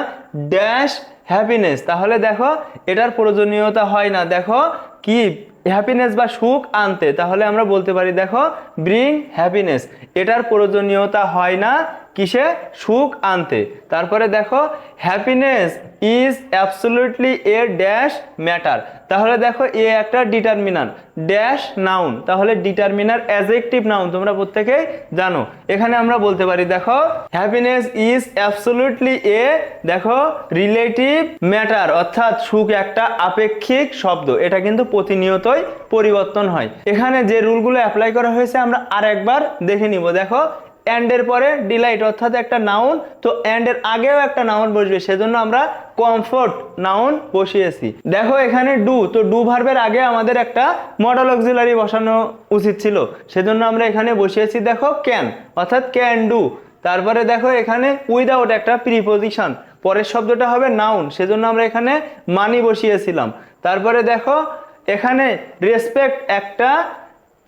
ড্যাশ হ্যাপিনেস, তাহলে দেখো এটার প্রয়োজনীয়তা হয় না দেখো কি হ্যাপিনেস বা সুখ আনতে। তাহলে আমরা বলতে পারি দেখো ব্রিং হ্যাপিনেস, এটার প্রয়োজনীয়তা হয় না কিসে, সুখ আনতে। তারপরে দেখো happiness is absolutely a dash matter, তাহলে দেখো এ একটা ডিটারমিনার, ড্যাশ নাউন, তাহলে ডিটারমিনার অ্যাডজেক্টিভ নাউন তোমরা প্রত্যেকেই জানো। এখানে আমরা বলতে পারি দেখো হ্যাপিনেস ইজ অ্যাবসলিউটলি এ, দেখো রিলেটিভ ম্যাটার, অর্থাৎ সুখ একটা আপেক্ষিক শব্দ, এটা কিন্তু প্রতিনিয়তই পরিবর্তন হয়। এখানে যে রুলগুলো অ্যাপ্লাই করা হয়েছে আমরা আর একবার দেখে নিব। দেখো অ্যান্ড এর পরে ডিলাইট অর্থাৎ একটা নাউন, তো অ্যান্ড এর আগেও একটা নাউন বসবে, সেজন্য আমরা কমফোর্ট নাউন বসিয়েছি। দেখো এখানে ডু, তো ডু ভার্বের আগে আমাদের একটা মডেল অক্সিলারি বসানো উচিত ছিল, সেজন্য আমরা এখানে বসিয়েছি দেখো ক্যান, অর্থাৎ ক্যান ডু। তারপরে দেখো এখানে উইদাউট একটা প্রিপোজিশন, পরের শব্দটা হবে নাউন, সেজন্য আমরা এখানে মানি বসিয়েছিলাম। তারপরে দেখো এখানে রেসপেক্ট একটা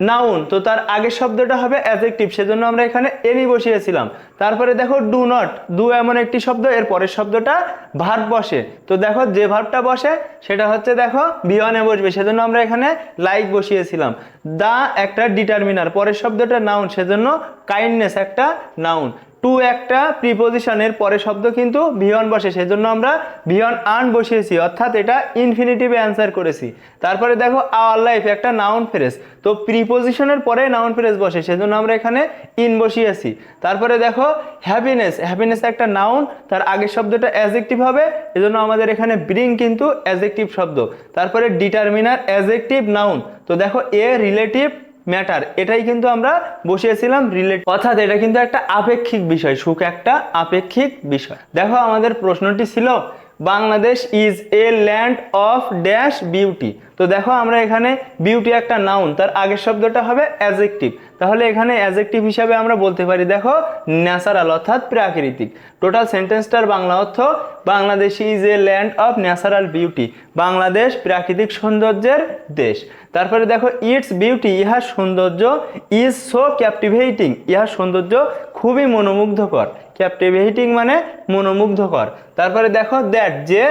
নাউন, তো তার আগের শব্দটা হবে অ্যাডজেক্টিভ, সেজন্য আমরা এখানে এনি বসিয়েছিলাম। তারপরে দেখো ডু নট, ডু এমন একটি শব্দ, এর পরের শব্দটা ভার্ব বসে, তো দেখো যে ভার্বটা বসে সেটা হচ্ছে দেখো ভিওয়ানে বসবে, সেজন্য আমরা এখানে লাইক বসিয়েছিলাম। দা একটা ডিটারমিনার, পরের শব্দটা নাউন, সেজন্য কাইন্ডনেস একটা নাউন। টু একটা প্রিপোজিশনের পরে শব্দ কিন্তু ভিওয়ান বসে, সেজন্য আমরা ভিওয়ান আর্ন বসিয়েছি, অর্থাৎ এটা ইনফিনিটিভে অ্যান্সার করেছি। তারপরে দেখো আওয়ার লাইফ একটা নাউন ফ্রেজ, তো প্রিপোজিশনের পরে নাউন ফ্রেজ বসে, সেজন্য আমরা এখানে ইন বসিয়েছি। তারপরে দেখো হ্যাপিনেস, হ্যাপিনেস একটা নাউন, তার আগের শব্দটা অ্যাডজেক্টিভ হবে, এজন্য আমাদের এখানে ব্রিং কিন্তু অ্যাডজেক্টিভ শব্দ। তারপরে ডিটারমিনার অ্যাডজেক্টিভ নাউন, তো দেখো এ রিলেটিভ ম্যাটার, এটাই কিন্তু আমরা বসিয়েছিলাম রিলেটিভ, অর্থাৎ এটা কিন্তু একটা আপেক্ষিক বিষয়, সুখ একটা আপেক্ষিক বিষয়। দেখো আমাদের প্রশ্নটি ছিল Bangladesh is a land of dash beauty, তো দেখো আমরা এখানে বিউটি একটা নাউন, তার আগের শব্দটা হবে অ্যাডজেক্টিভ। তাহলে এখানে অ্যাডজেক্টিভ হিসাবে আমরা বলতে পারি দেখো ন্যাচারাল অর্থাৎ প্রাকৃতিক। টোটাল সেন্টেন্সটার বাংলা অর্থ Bangladesh is a land of natural beauty, Bangladesh প্রাকৃতিক সৌন্দর্যের দেশ। তারপরে দেখো ইটস বিউটি, ইহার সৌন্দর্য, ইজ সো ক্যাপটিভেটিং, ইহার সৌন্দর্য খুবই মনোমুগ্ধকর। ক্যাপটিভেটিং মানে মনোমুগ্ধকর। তারপরে দেখো দ্যাট, যে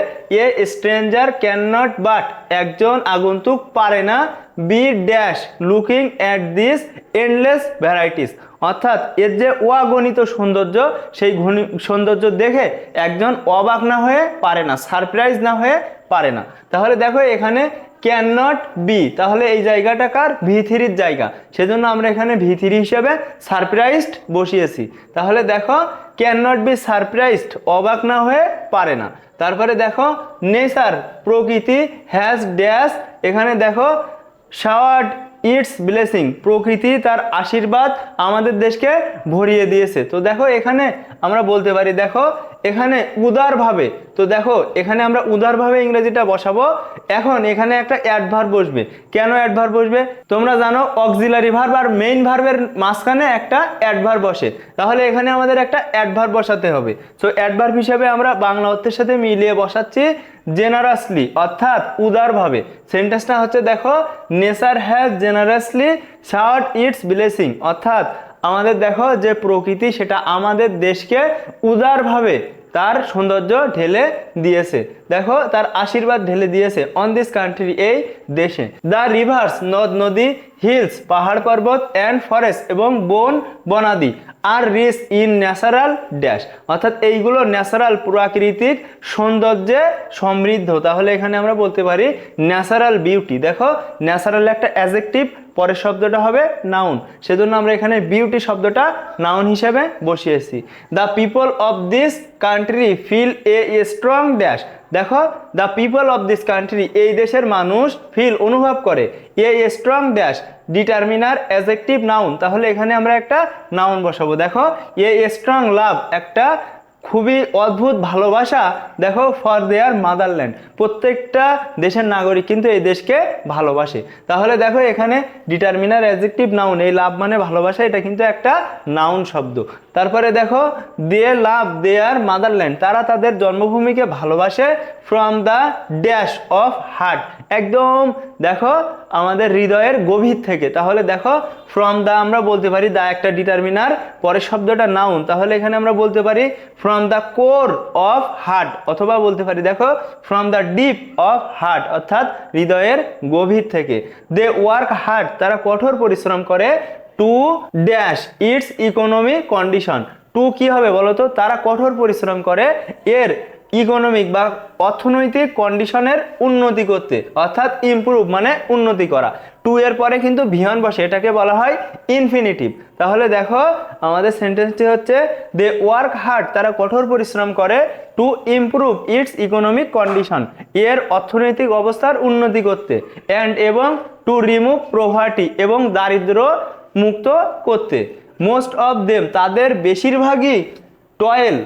a stranger can not but, একজন আগন্তুক পারে না, be dash looking at this endless varieties, অর্থাৎ এর যে অগণিত সৌন্দর্য, সেই সৌন্দর্য দেখে একজন অবাক না হয়ে পারে না, সারপ্রাইজ না হয়ে পারে না। তাহলে দেখো এখানে ক্যান নট বি, তাহলে এই জায়গাটা কার? ভি3-র জায়গা, সেজন্য আমরা এখানে ভি3 হিসেবে সারপ্রাইজড বসিয়েছি। তাহলে দেখো ক্যান নট বি সারপ্রাইজড, অবাক না হয়ে পারে না। তারপরে দেখো নেচার, প্রকৃতি, হ্যাজ ড্যাশ, এখানে দেখো শাওয়ার্ড ইটস ব্লেসিং, প্রকৃতি তার আশীর্বাদ আমাদের দেশকে ভরিয়ে দিয়েছে। তো দেখো এখানে আমরা বলতে পারি দেখো এখানে উদারভাবে, তো দেখো এখানে আমরা উদারভাবে ইংরেজিটা বসাবো। এখন এখানে একটা অ্যাডভার্ব বসবে। কেন অ্যাডভার্ব বসবে? তোমরা জানো অক্সিলারি ভার্ব আর মেইন ভার্বের মাঝখানে একটা অ্যাডভার্ব বসে, তাহলে এখানে আমাদের একটা অ্যাডভার্ব বসাতে হবে। সো অ্যাডভার্ব হিসেবে আমরা বাংলা অর্থের সাথে মিলিয়ে বসাচ্ছি জেনারাসলি, অর্থাৎ উদারভাবে। সেন্টেন্সটা হচ্ছে দেখো nature has generously showered its blessing, অর্থাৎ আমাদের দেখো যে প্রকৃতি সেটা আমাদের দেশকে উদারভাবে তার সৌন্দর্য ঢেলে দিয়েছে, দেখো তার আশীর্বাদ ঢেলে দিয়েছে অন দিস কান্ট্রি, এই দেশে। দ্য রিভার্স, নদ নদী, হিলস পাহাড় পর্বত, অ্যান্ড ফরেস্ট এবং বন বনাদি, আর রিচ ইন ন্যাচারাল ড্যাশ, অর্থাৎ এইগুলো ন্যাচারাল প্রাকৃতিক সৌন্দর্যে সমৃদ্ধ। তাহলে এখানে আমরা বলতে পারি ন্যাচারাল বিউটি। দেখো ন্যাচারাল একটা অ্যাডজেক্টিভ, পরের শব্দটা হবে নাউন, সেজন্য আমরা এখানে বিউটি শব্দটা নাউন হিসেবে বসিয়েছি। The people of this country feel a strong dash, দেখো the people of this country, এই দেশের মানুষ ফিল অনুভব করে, a strong dash determiner adjective noun, তাহলে এখানে আমরা একটা নাউন বসাবো। দেখো এ স্ট্রং লাভ, একটা খুবই অদ্ভুত ভালোবাসা, দেখো ফর দেয়ার মাদারল্যান্ড, প্রত্যেকটা দেশের নাগরিক কিন্তু এই দেশকে ভালোবাসে। তাহলে দেখো এখানে ডিটারমিনার অ্যাডজেক্টিভ নাউন, এই লাভ মানে ভালোবাসা, এটা কিন্তু একটা নাউন শব্দ। তারপরে দেখো দে লাভ দেয়ার মাদারল্যান্ড, তারা তাদের জন্মভূমিকে ভালোবাসে, from the dash of heart, একদম দেখো আমাদের হৃদয়ের গভীর থেকে। তাহলে দেখো ফ্রম দ্য আমরা বলতে পারি দ্য একটা ডিটারমিনার, পরের শব্দটা নাউন, তাহলে এখানে আমরা বলতে পারি from the core of heart, অথবা বলতে পারি দেখো from the deep of heart, অর্থাৎ হৃদয়ের গভীর থেকে। দে ওয়ার্ক হার্ড, তারা কঠোর পরিশ্রম করে, to dash its economy condition, to কি হবে বলতো? তারা কঠোর পরিশ্রম করে এর ইকোনমিক বা অর্থনৈতিক কন্ডিশনের উন্নতি করতে, অর্থাৎ ইমপ্রুভ মানে উন্নতি করা। টু এর পরে কিন্তু ভিয়ন বসে, এটাকে বলা হয় ইনফিনিটিভ। তাহলে দেখো আমাদের সেন্টেন্সটি হচ্ছে দে ওয়ার্ক হার্ড, তারা কঠোর পরিশ্রম করে, to improve it's economic condition, এর অর্থনৈতিক অবস্থার উন্নতি করতে, অ্যান্ড এবং টু রিমুভ প্রভার্টি, এবং দারিদ্র মুক্ত করতে। মোস্ট অফ দেম, তাদের বেশিরভাগই, টয়েল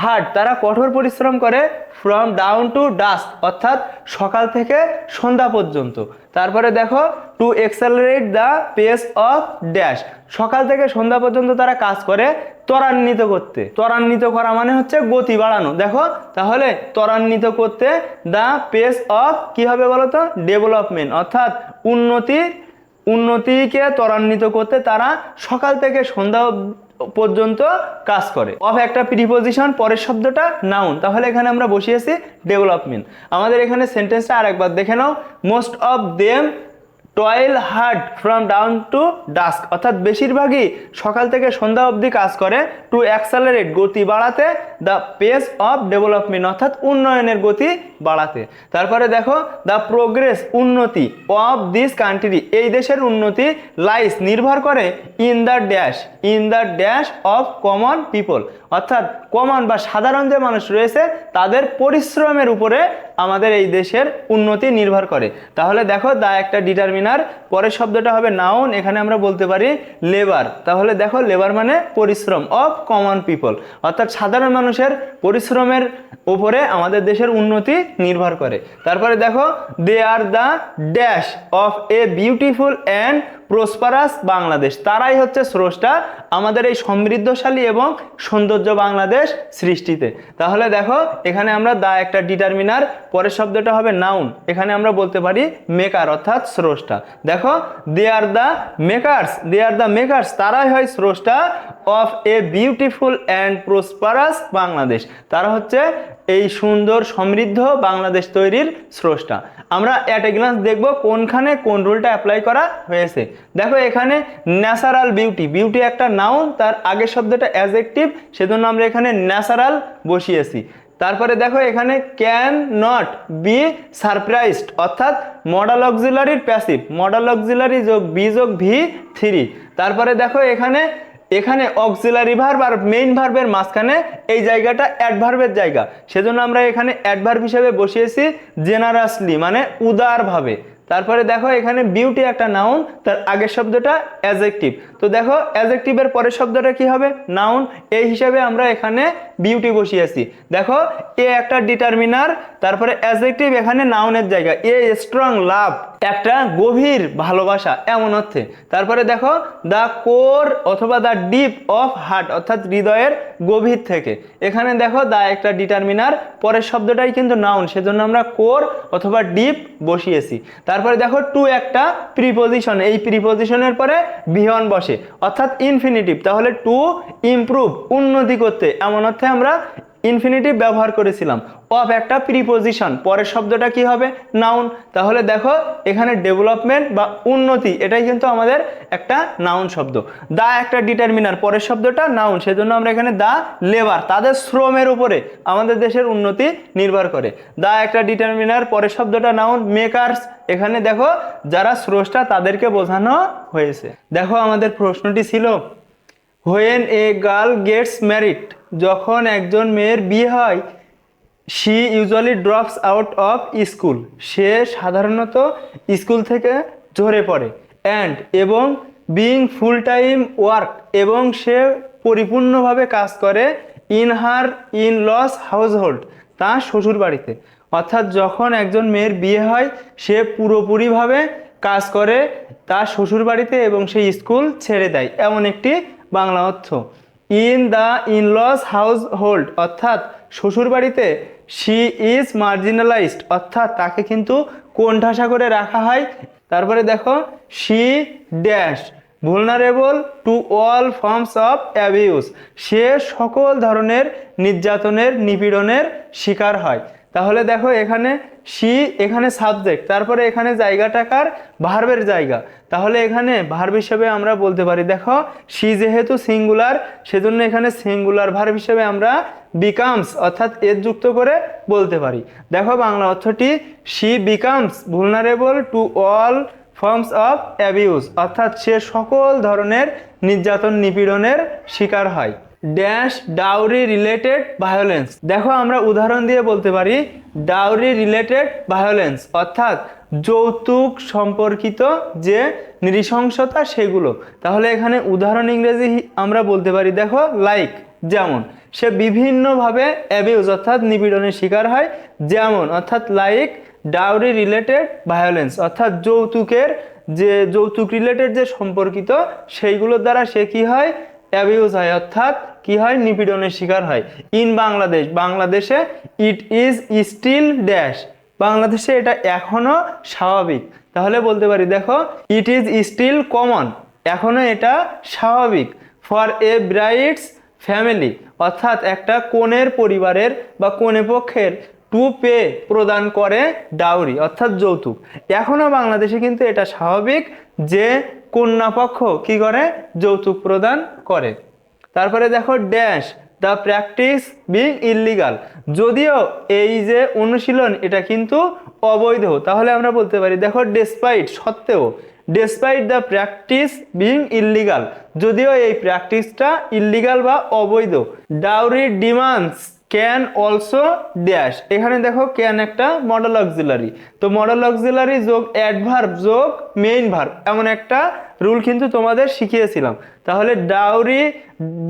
হার্ড, তারা কঠোর পরিশ্রম করে, ফ্রম ডাউন টু ডাস্ক, অর্থাৎ সকাল থেকে সন্ধ্যা পর্যন্ত। তারপরে দেখো to accelerate the pace of dash, সকাল থেকে সন্ধ্যা পর্যন্ত তারা কাজ করে ত্বরান্বিত করতে, ত্বরান্বিত করা মানে হচ্ছে গতি বাড়ানো। দেখো তাহলে ত্বরান্বিত করতে, দ্য পেস অফ কি হবে বলতো? ডেভেলপমেন্ট, অর্থাৎ উন্নতিকে ত্বরান্বিত করতে তারা সকাল থেকে সন্ধ্যা পর্যন্ত কাজ করে। অফ একটা প্রিপোজিশন, পরের শব্দটা নাউন, তাহলে এখানে আমরা বসিয়েছি ডেভেলপমেন্ট। আমাদের এখানে সেন্টেন্সটা আরেকবার দেখে নাও। Most of them toil hard from dawn to dusk, অর্থাৎ বেশিরভাগই সকাল থেকে সন্ধ্যা অবধি কাজ করে, টু অ্যাক্সেলারেট গতি বাড়াতে, দ্য পেস অফ ডেভেলপমেন্ট, অর্থাৎ উন্নয়নের গতি বাড়াতে। তারপরে দেখো দ্য প্রোগ্রেস উন্নতি, অফ দিস কান্ট্রি এই দেশের উন্নতি, লাইস নির্ভর করে, in the dash of common people, অর্থাৎ কমন বা সাধারণ যে মানুষ রয়েছে তাদের পরিশ্রমের উপরে আমাদের এই দেশের উন্নতি নির্ভর করে। তাহলে দেখো দ্য একটা ডিটারমিনার ডিটারমিনার, পরের শব্দটা হবে নাউন, এখানে আমরা বলতে পারি লেবার। তাহলে দেখো লেবার মানে পরিশ্রম, অফ কমন পিপল, অর্থাৎ সাধারণ মানুষের পরিশ্রমের উপরে আমাদের দেশের উন্নতি নির্ভর করে। তারপরে দেখো they are the dash of a beautiful and prosperous Bangladesh, তারাই হচ্ছে স্রষ্টা আমাদের এই সমৃদ্ধশালী এবং সৌন্দর্য বাংলাদেশ সৃষ্টিতে। তাহলে দেখো এখানে আমরা দা একটা ডিটারমিনার, পরের শব্দটা হবে নাউন, এখানে আমরা বলতে পারি মেকার অর্থাৎ স্রষ্টা। দেখো they are the makers, they are the makers, তারাই হয় স্রষ্টা of a beautiful and prosperous Bangladesh, তারা হচ্ছে এই সুন্দর সমৃদ্ধ বাংলাদেশ তৈরির স্রষ্টা। আমরা অ্যাট এ গ্লান্স দেখব কোনখানে কোন রুলটা অ্যাপ্লাই করা হয়েছে। দেখো এখানে ন্যাচারাল বিউটি, বিউটি একটা নাউন, তার আগের শব্দটা অ্যাডজেক্টিভ, সেজন্য আমরা এখানে ন্যাচারাল বসিয়েছি। তারপরে দেখো এখানে ক্যান নট বি সারপ্রাইজড, অর্থাৎ মডাল অক্সিলারির প্যাসিভ, মডাল অক্সিলারি যোগ বি যোগ ভি 3। তারপরে দেখো এখানে এখানে অক্সিলারি ভার্ব আর মেইন ভার্বের মাঝখানে এই জায়গাটা অ্যাডভার্বের জায়গা, সেজন্য আমরা এখানে অ্যাডভার্ব হিসেবে বসিয়েছি জেনারাসলি মানে উদারভাবে। তারপরে দেখো এখানে বিউটি একটা নাউন, তার আগের শব্দটা অ্যাডজেক্টিভ, তো দেখো অ্যাডজেক্টিভের পরের শব্দটা কি হবে নাউন, এই হিসাবে আমরা এখানে বিউটি বসিয়েছি। দেখো এ একটা ডিটারমিনার, তারপরে অ্যাডজেক্টিভ এখানে নাউনের জায়গা, এ স্ট্রং লাভ একটা গভীর ভালোবাসা এমন অর্থে। তারপরে দেখো দ্য কোর অথবা দ্য ডিপ অফ হার্ট, অর্থাৎ হৃদয়ের গভীর থেকে, এখানে দেখো দা একটা ডিটারমিনার, পরের শব্দটাই কিন্তু নাউন, সেজন্য আমরা কোর অথবা ডিপ বসিয়েছি। তারপরে দেখো টু একটা প্রিপোজিশন, এই প্রিপোজিশনের পরে ভিওয়ান বসে অর্থাৎ ইনফিনিটিভ, তাহলে টু ইমপ্রুভ উন্নতি করতে এমন অর্থে আমরা ইনফিনিটিভ ব্যবহার করেছিলাম। অফ একটা প্রিপোজিশন, পরের শব্দটা কি হবে নাউন, তাহলে দেখো এখানে ডেভেলপমেন্ট বা উন্নতি এটাই কিন্তু আমাদের একটা নাউন শব্দ। দা একটা ডিটারমিনার, পরের শব্দটা নাউন, সেজন্য আমরা এখানে দা লেবার, তাদের শ্রমের উপরে আমাদের দেশের উন্নতি নির্ভর করে। দা একটা ডিটারমিনার, পরের শব্দটা নাউন, মেকার্স, এখানে দেখো যারা স্রষ্টা তাদেরকে বোঝানো হয়েছে। দেখো আমাদের প্রশ্নটি ছিল when a girl gets married, যখন একজন মেয়ের বিয়ে হয়, she usually drops out of school, সে সাধারণত স্কুল থেকে ঝরে পড়ে, অ্যান্ড এবং বিইং ফুল টাইম ওয়ার্ক, এবং সে পরিপূর্ণভাবে কাজ করে, in her in laws household, তার শ্বশুর বাড়িতে। অর্থাৎ যখন একজন মেয়ের বিয়ে হয় সে পুরোপুরিভাবে কাজ করে তার শ্বশুর বাড়িতে এবং সে স্কুল ছেড়ে দেয়, এমন একটি বাংলা অর্থ। In the in-laws house hold, অর্থাৎ শ্বশুর বাড়িতে শি ইজ মার্জিনালাইজড, অর্থাৎ তাকে কিন্তু কোণঠাসা করে রাখা হয়। তারপরে দেখো she dash vulnerable to all forms of abuse, সে সকল ধরনের নির্যাতনের নিপীড়নের শিকার হয়। তাহলে দেখো এখানে শি এখানে সাবজেক্ট, তারপরে এখানে জায়গাটাকার ভার্বের জায়গা, তাহলে এখানে ভার্ব হিসেবে আমরা বলতে পারি, দেখো শি যেহেতু সিঙ্গুলার সেজন্য এখানে সিঙ্গুলার ভার্ব হিসেবে আমরা বিকামস অর্থাৎ এর যুক্ত করে বলতে পারি। দেখো বাংলা অর্থটি she becomes vulnerable to all forms of abuse, অর্থাৎ সে সকল ধরনের নির্যাতন নিপীড়নের শিকার হয়। ড্যাশ ডাউরি রিলেটেড ভায়োলেন্স, দেখো আমরা উদাহরণ দিয়ে বলতে পারি ডাউরি রিলেটেড ভায়োলেন্স, অর্থাৎ যৌতুক সম্পর্কিত যে নৃশংসতা সেগুলো। তাহলে এখানে উদাহরণ ইংরেজি আমরা বলতে পারি, দেখো লাইক যেমন, সে বিভিন্নভাবে অ্যাবিউজ অর্থাৎ নিপীড়নের শিকার হয়, যেমন অর্থাৎ লাইক ডাউরি রিলেটেড ভায়োলেন্স, অর্থাৎ যৌতুকের যে যৌতুক রিলেটেড যে সম্পর্কিত সেইগুলোর দ্বারা সে কি হয় অ্যাবিউজ হয়, অর্থাৎ কি হয় নিপীড়নের শিকার হয়। ইন বাংলাদেশ, বাংলাদেশে ইট ইজ স্টিল ড্যাশ, বাংলাদেশে এটা এখনো স্বাভাবিক, তাহলে বলতে পারি দেখো ইট ইজ স্টিল কমন, এখনো এটা স্বাভাবিক। ফর এ ব্রাইডস ফ্যামিলি, অর্থাৎ একটা কনের পরিবারের বা কনে পক্ষের টু পে প্রদান করে ডাউরি অর্থাৎ যৌতুক, এখনো বাংলাদেশে কিন্তু এটা স্বাভাবিক যে কন্যা পক্ষ কি করে যৌতুক প্রদান করে। তারপরে দেখো dash the practice being illegal, যদিও এই যে অনুশীলন এটা কিন্তু অবৈধ, তাহলে আমরা বলতে পারি দেখো ডেসপাইট সত্ত্বেও, despite the practice being illegal, যদিও এই প্র্যাকটিসটা ইললিগাল বা অবৈধ। Dowry demands can also dash. এখানে দেখো ক্যান একটা মডেল অক্সিলারি, তো মডেল অক্সিলারি যোগ অ্যাডভার্ব যোগ মেইন ভার্ব এমন একটা রুল কিন্তু তোমাদের শিখিয়েছিলাম। তাহলে dowry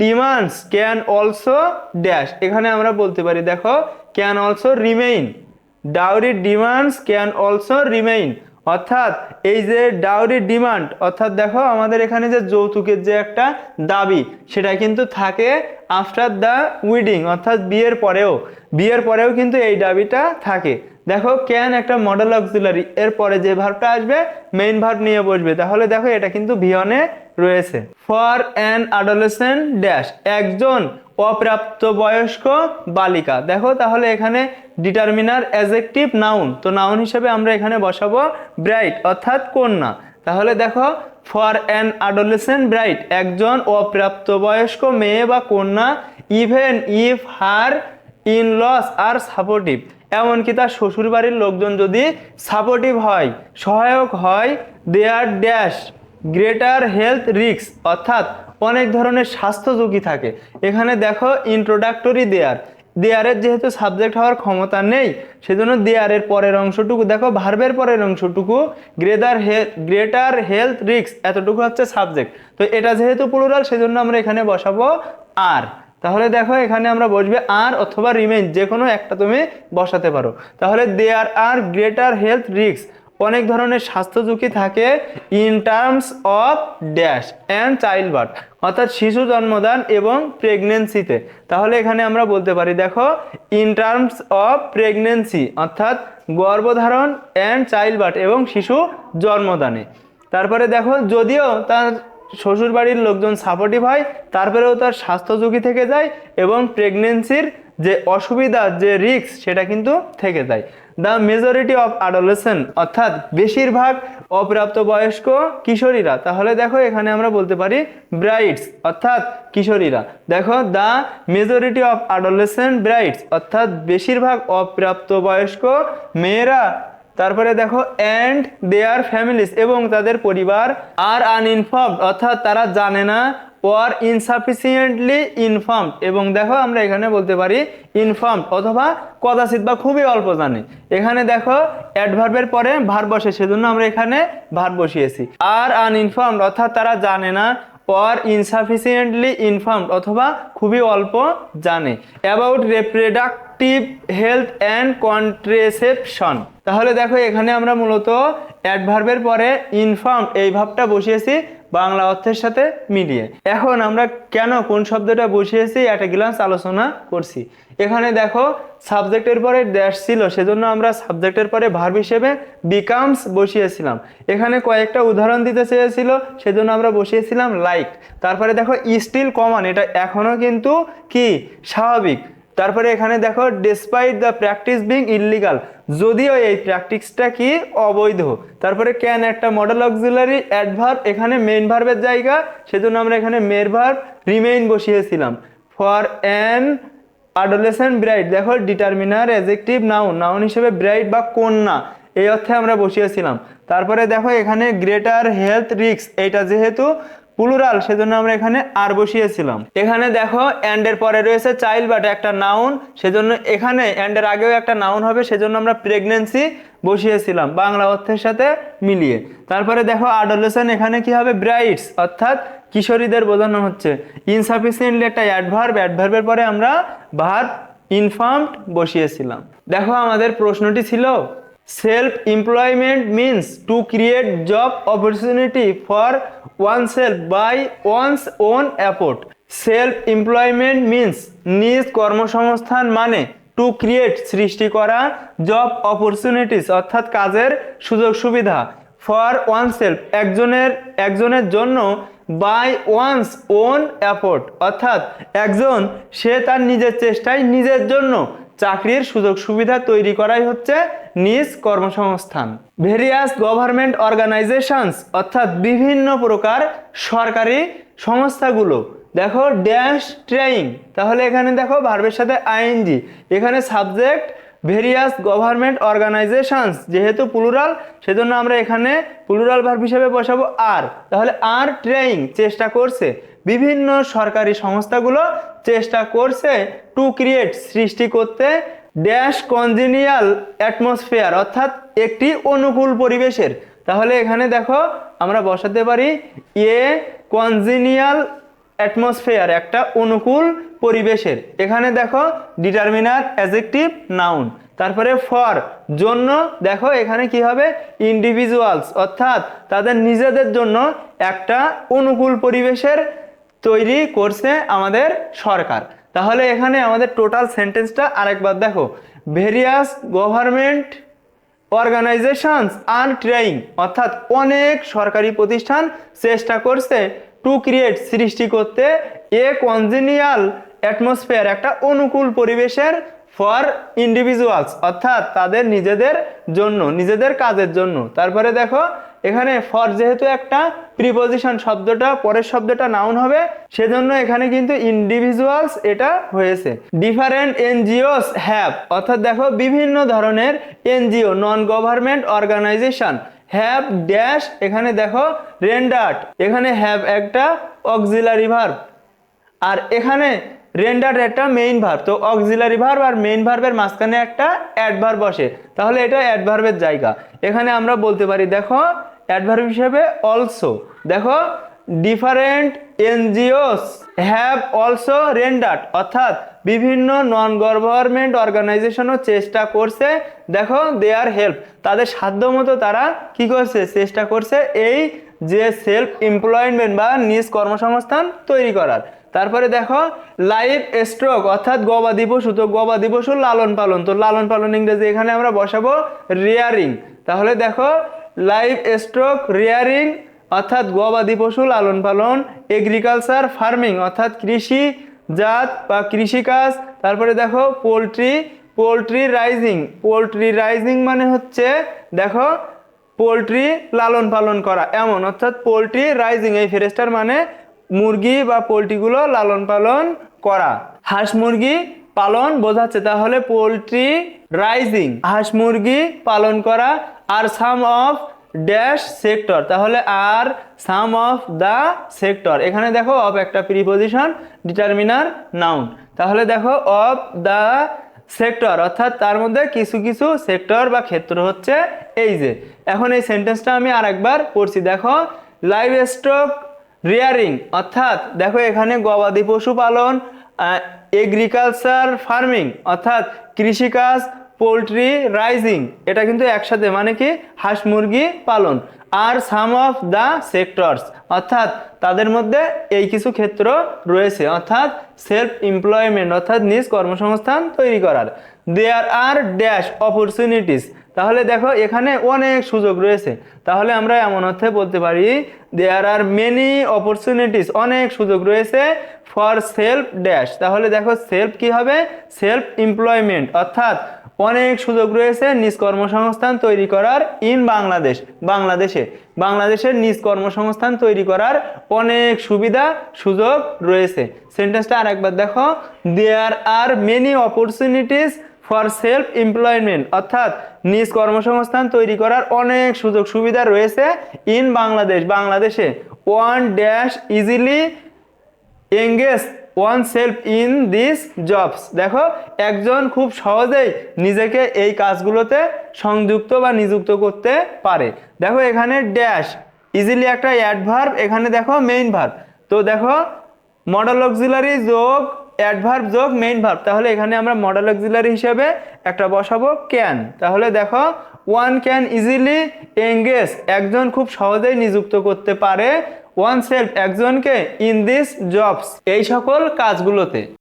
demands can also dash, এখানে আমরা বলতে পারি দেখো can also remain. Dowry demands can also remain, অর্থাৎ এই যে ডাউরি ডিমান্ড অর্থাৎ দেখো আমাদের এখানে যে যৌতুকের যে একটা দাবি সেটা কিন্তু থাকে আফটার দ্য উইডিং, অর্থাৎ বিয়ের পরেও কিন্তু এই দাবিটা থাকে। দেখো ক্যান একটা মডেল অক্সিলারি, এর পরে যে ভার্বটা আসবে মেইন ভার্ব নিয়ে বসবে, তাহলে দেখো এটা কিন্তু ভিয়নে রয়েছে। ফর অ্যান অ্যাডোলেসেন্ট ড্যাশ, একজন অপ্রাপ্তবয়স্ক বালিকা। দেখো তাহলে এখানে ডিটারমিনার অ্যাডজেক্টিভ নাউন, তো নাউন হিসেবে আমরা এখানে বসাবো ব্রাইট অর্থাৎ কন্যা। তাহলে দেখো ফর অ্যান অ্যাডোলেসেন্ট ব্রাইট, একজন অপ্রাপ্তবয়স্ক মেয়ে বা কন্যা, even if her in laws are supportive, এমনকি তার শ্বশুর বাড়ির লোকজন যদি সাপোর্টিভ হয়, সহায়ক হয়, there dash greater health risk, অর্থাৎ অনেক ধরনের স্বাস্থ্য ঝুঁকি থাকে। এখানে দেখো ইন্ট্রোডাক্টরি দেয়ারের যেহেতু সাবজেক্ট হওয়ার ক্ষমতা নেই, সেজন্য দেয়ারের পরের অংশটুকু দেখো ভার্বের পরের অংশটুকু গ্রেটার হেলথ রিস্ক এতটুকু হচ্ছে সাবজেক্ট, তো এটা যেহেতু প্লুরাল সেজন্য আমরা এখানে বসাবো আর। তাহলে দেখো এখানে আমরা বসবে আর অথবা রিমেইন, যে কোনো একটা তুমি বসাতে পারো। তাহলে দেয়ার আর গ্রেটার হেলথ রিস্ক, অনেক ধরনের স্বাস্থ্য ঝুঁকি থাকে in terms of dash and child birth, অর্থাৎ শিশু জন্মদান এবং প্রেগনেন্সিতে। তাহলে এখানে আমরা বলতে পারি দেখো ইন টার্মস অফ প্রেগনেন্সি, অর্থাৎ গর্ভধারণ অ্যান্ড চাইল্ড বার্থ এবং শিশু জন্মদানে। তারপরে দেখো যদিও তার শ্বশুর বাড়ির লোকজন সাপোর্টিভ হয়, তারপরেও তার স্বাস্থ্য ঝুঁকি থেকে যায় এবং প্রেগনেন্সির যে অসুবিধা যে রিস্ক সেটা কিন্তু থেকে যায়। দ্য মেজরিটি অফ অ্যাডোলেসেন্ট, অর্থাৎ বেশিরভাগ অপ্রাপ্তবয়স্ক কিশোরীরা। তাহলে দেখো এখানে আমরা বলতে পারি ব্রাইডস, অর্থাৎ কিশোরীরা। দেখো the majority of adolescent brides, অর্থাৎ বেশিরভাগ অপ্রাপ্তবয়স্ক মেয়েরা। তারপরে দেখো অ্যান্ড দেয়ার ফ্যামিলিজ, এবং তাদের পরিবার, আর আনইনফর্মড, অর্থাৎ তারা জানে না, ওয়ার ইনসাফিসিয়েন্টলি ইনফর্মড, এবং দেখো আমরা এখানে বলতে পারি ইনফর্মড অথবা কদাচিৎ বা খুবই অল্প জানে। এখানে দেখো অ্যাডভার্বের পরে ভার্ব বসে, সেজন্য আমরা এখানে ভার্ব বসিয়েছি। আর আনইনফর্মড অর্থাৎ তারা জানে না, or insufficiently informed অথবা খুবই অল্প জানে। about reproductive health and contraception, তাহলে দেখো এখানে আমরা মূলত অ্যাডভার্বের পরে ইনফর্ম এই ভাবটা বসিয়েছি বাংলা অর্থের সাথে মিলিয়ে। এখন আমরা কেন কোন শব্দটা বসিয়েছি একটা গ্লান্স আলোচনা করছি। এখানে দেখো সাবজেক্টের পরে ড্যাশ ছিল, সেজন্য আমরা সাবজেক্টের পরে ভার্ব হিসেবে বিকামস বসিয়েছিলাম। এখানে কয়েকটা উদাহরণ দিতে চেয়েছিল, সেজন্য আমরা বসিয়েছিলাম লাইক। তারপরে দেখো স্টিল কমন, এটা এখনো কিন্তু কি স্বাভাবিক। তারপরে এখানে দেখো despite the practice being illegal, যদিও এই প্র্যাকটিসটা কি অবৈধ। তারপরে ক্যান একটা মডেল অক্সিলারি অ্যাডভার্ব, এখানে মেইন ভার্বের জায়গা, সেজন্য আমরা এখানে মেইন ভার্ব রিমেইন বসিয়েছিলাম। ফর অ্যান অ্যাডোলেসেন্ট ব্রাইড, দেখো ডিটারমিনার অ্যাডজেক্টিভ নাউন হিসেবে ব্রাইড বা কন্যা এই অর্থে আমরা বসিয়েছিলাম। তারপরে দেখো এখানে গ্রেটার হেলথ রিস্ক, এইটা যেহেতু প্লুরাল সেজন্য আমরা এখানে আর বসিয়েছিলাম। এখানে দেখো অ্যান্ড এর পরে রয়েছে চাইল্ড বাট একটা নাউন, সেজন্য এখানে অ্যান্ড এর আগেও একটা নাউন হবে, সেজন্য আমরা প্রেগনেন্সি বসিয়েছিলাম বাংলা অর্থের সাথে মিলিয়ে। তারপরে দেখো অ্যাডোলেসেন্ট, এখানে কি হবে ব্রাইডস অর্থাৎ কিশোরীদের বোঝানো হচ্ছে। ইনসাফিসিয়েন্টলি একটা অ্যাডভার্বের পরে আমরা ভার্ব ইনফর্মড বসিয়েছিলাম। দেখো আমাদের প্রশ্নটি ছিল self employment means to create job opportunity for oneself by one's own effort. Self employment means নিজ কর্মসংস্থান মানে টু ক্রিয়েট সৃষ্টি করা, জব অপরচুনিটিস অর্থাৎ কাজের সুযোগ সুবিধা, ফর ওয়ানসেলফ একজনের জন্য, বাই ওয়ানস ওন এফোর্ট অর্থাৎ একজন সে তার নিজের চেষ্টায় নিজের জন্য চাকরির সুযোগ সুবিধা তৈরি করাই হচ্ছে নিজ কর্মসংস্থান। ভেরিয়াস গভর্নমেন্ট অর্গানাইজেশনস অর্থাৎ বিভিন্ন প্রকার সরকারি সংস্থাগুলো দেখো ড্যাশ ট্রেইং, তাহলে এখানে দেখো ভার্বের সাথে আইএনজি, এখানে সাবজেক্ট ভেরিয়াস গভর্নমেন্ট অর্গানাইজেশনস যেহেতু প্লুরাল সেজন্য আমরা এখানে প্লুরাল ভার্ব হিসেবে বসাবো আর। তাহলে আর ট্রেইং চেষ্টা করছে, বিভিন্ন সরকারি সংস্থাগুলো চেষ্টা করছে টু ক্রিয়েট সৃষ্টি করতে ড্যাশ কনজিনিয়াল অ্যাটমসফিয়ার অর্থাৎ একটি অনুকূল পরিবেশের। তাহলে এখানে দেখো আমরা বসাতে পারি এ কনজিনিয়াল অ্যাটমসফিয়ার একটা অনুকূল পরিবেশের। এখানে দেখো ডিটারমিনার অ্যাডজেক্টিভ নাউন, তারপরে ফর জন্য দেখো এখানে কি হবে ইন্ডিভিজুয়ালস অর্থাৎ তাদের নিজেদের জন্য একটা অনুকূল পরিবেশের তৈরি করছে আমাদের সরকার। তাহলে এখানে আমাদের টোটাল সেন্টেন্সটা আরেকবার দেখো, various government organisations are trying অর্থাৎ অনেক সরকারি প্রতিষ্ঠান চেষ্টা করছে টু ক্রিয়েট সৃষ্টি করতে এ কনজিনিয়াল অ্যাটমসফিয়ার একটা অনুকূল পরিবেশের ফর ইন্ডিভিজুয়ালস অর্থাৎ তাদের নিজেদের জন্য নিজেদের কাজের জন্য। তারপরে দেখো এখানে ফর যেহেতু একটা প্রিপজিশন শব্দটা পরের শব্দটা নাউন হবে সেজন্য এখানে কিন্তু ইন্ডিভিজুয়ালস এটা হয়েছে। ডিফারেন্ট এনজিওস হ্যাভ অর্থাৎ দেখো বিভিন্ন ধরনের NGO non government organisation have dash এখানে দেখো রেন্ডার্ড এখানে হ্যাভ একটা অক্সিলারি ভার্ব আর এখানে রেন্ডার্ড একটা মেইন ভার্ব, তো অক্সিলারি ভার্ব আর মেইন ভার্বের মাঝখানে একটা অ্যাডভার্ব বসে তাহলে এটা অ্যাডভার্বের জায়গা। এখানে আমরা বলতে পারি দেখো অ্যাডভার্ব হিসেবে অলসো দেখো different NGOs have also rendered অর্থাৎ বিভিন্ন নন গভর্নমেন্ট অর্গানাইজেশনও চেষ্টা করছে দেখো দেয়ার হেল্প তাদের সাধ্যমতো তারা কি করছে চেষ্টা করছে এই যে সেলফ এমপ্লয়মেন্ট বা নিজ কর্মসংস্থান তৈরি করার। তারপরে দেখো লাইভ স্ট্রোক অর্থাৎ গবাদি পশু, তো গবাদি পশুর লালন পালন, তো লালন পালন ইংরেজি এখানে আমরা বসাবো রেয়ারিং। তাহলে দেখো লাইভ স্ট্রোক রেয়ারিং অর্থাৎ গবাদি পশু লালন পালন, এগ্রিকালচার ফার্মিং অর্থাৎ কৃষি জাত বা কৃষিকাজ। তারপরে দেখো পোলট্রি রাইজিং মানে হচ্ছে দেখো পোলট্রি লালন পালন করা এমন অর্থাৎ পোলট্রি রাইজিং এই ফ্রেজটার মানে মুরগি বা পোলট্রিগুলো লালন পালন করা। হাঁস মুরগি পালন বোঝাচ্ছে তাহলে পোলট্রি রাইজিং হাঁস মুরগি পালন করা। আর সাম অফ ড্যাশ সেক্টর তাহলে আর সাম অফ দ্য সেক্টর এখানে দেখো অফ একটা প্রিপজিশন ডিটারমিনার নাউন তাহলে দেখো অফ দ্য সেক্টর অর্থাৎ তার মধ্যে কিছু কিছু সেক্টর বা ক্ষেত্র হচ্ছে এই যে। এখন এই সেন্টেন্সটা আমি আরেকবার পড়ছি দেখো লাইভ স্টক রিয়ারিং অর্থাৎ দেখো এখানে গবাদি পশু পালন, এগ্রিকালচার ফার্মিং অর্থাৎ কৃষিকাজ, পোলট্রি রাইজিং এটা কিন্তু একসাথে মানে কি হাঁস মুরগি পালন। আর সাম অফ দ্য সেক্টরস অর্থাৎ তাদের মধ্যে এই কিছু ক্ষেত্র রয়েছে অর্থাৎ সেলফ এমপ্লয়মেন্ট অর্থাৎ নিজ কর্মসংস্থান তৈরি করার। দেয়ার আর ড্যাশ অপরচুনিটিস তাহলে দেখো এখানে অনেক সুযোগ রয়েছে তাহলে আমরা এমন অর্থে বলতে পারি দেয়ার আর মেনি অপরচুনিটিস অনেক সুযোগ রয়েছে ফর সেলফ ড্যাশ তাহলে দেখো সেলফ কি হবে সেলফ এমপ্লয়মেন্ট অর্থাৎ অনেক সুযোগ রয়েছে নিজ কর্মসংস্থান তৈরি করার ইন বাংলাদেশের নিজ কর্মসংস্থান তৈরি করার অনেক সুবিধা সুযোগ রয়েছে। সেন্টেন্সটা আরেকবার দেখো there are many opportunities for self employment অর্থাৎ নিজ কর্মসংস্থান তৈরি করার অনেক সুযোগ সুবিধা রয়েছে ইন বাংলাদেশে one dash easily engage one self in this jobs দেখো একজন খুব সহজেই নিজেকে এই কাজগুলোতে সংযুক্ত বা নিযুক্ত করতে পারে। দেখো এখানে ড্যাশ ইজিলি একটা অ্যাডভার্ব এখানে দেখো মেইন ভার্ব, তো দেখো মডেল অক্সিলারি যোগ অ্যাডভার্ব যোগ মেইন ভার্ব তাহলে এখানে আমরা মডেল অক্সিলারি হিসেবে একটা বসাবো ক্যান তাহলে দেখো ওয়ান ক্যান ইজিলি এঙ্গেজ একজন খুব সহজেই নিযুক্ত করতে পারে ওয়ান সেলফ একজনকে ইন দিস জবস এই সকল কাজগুলোতে।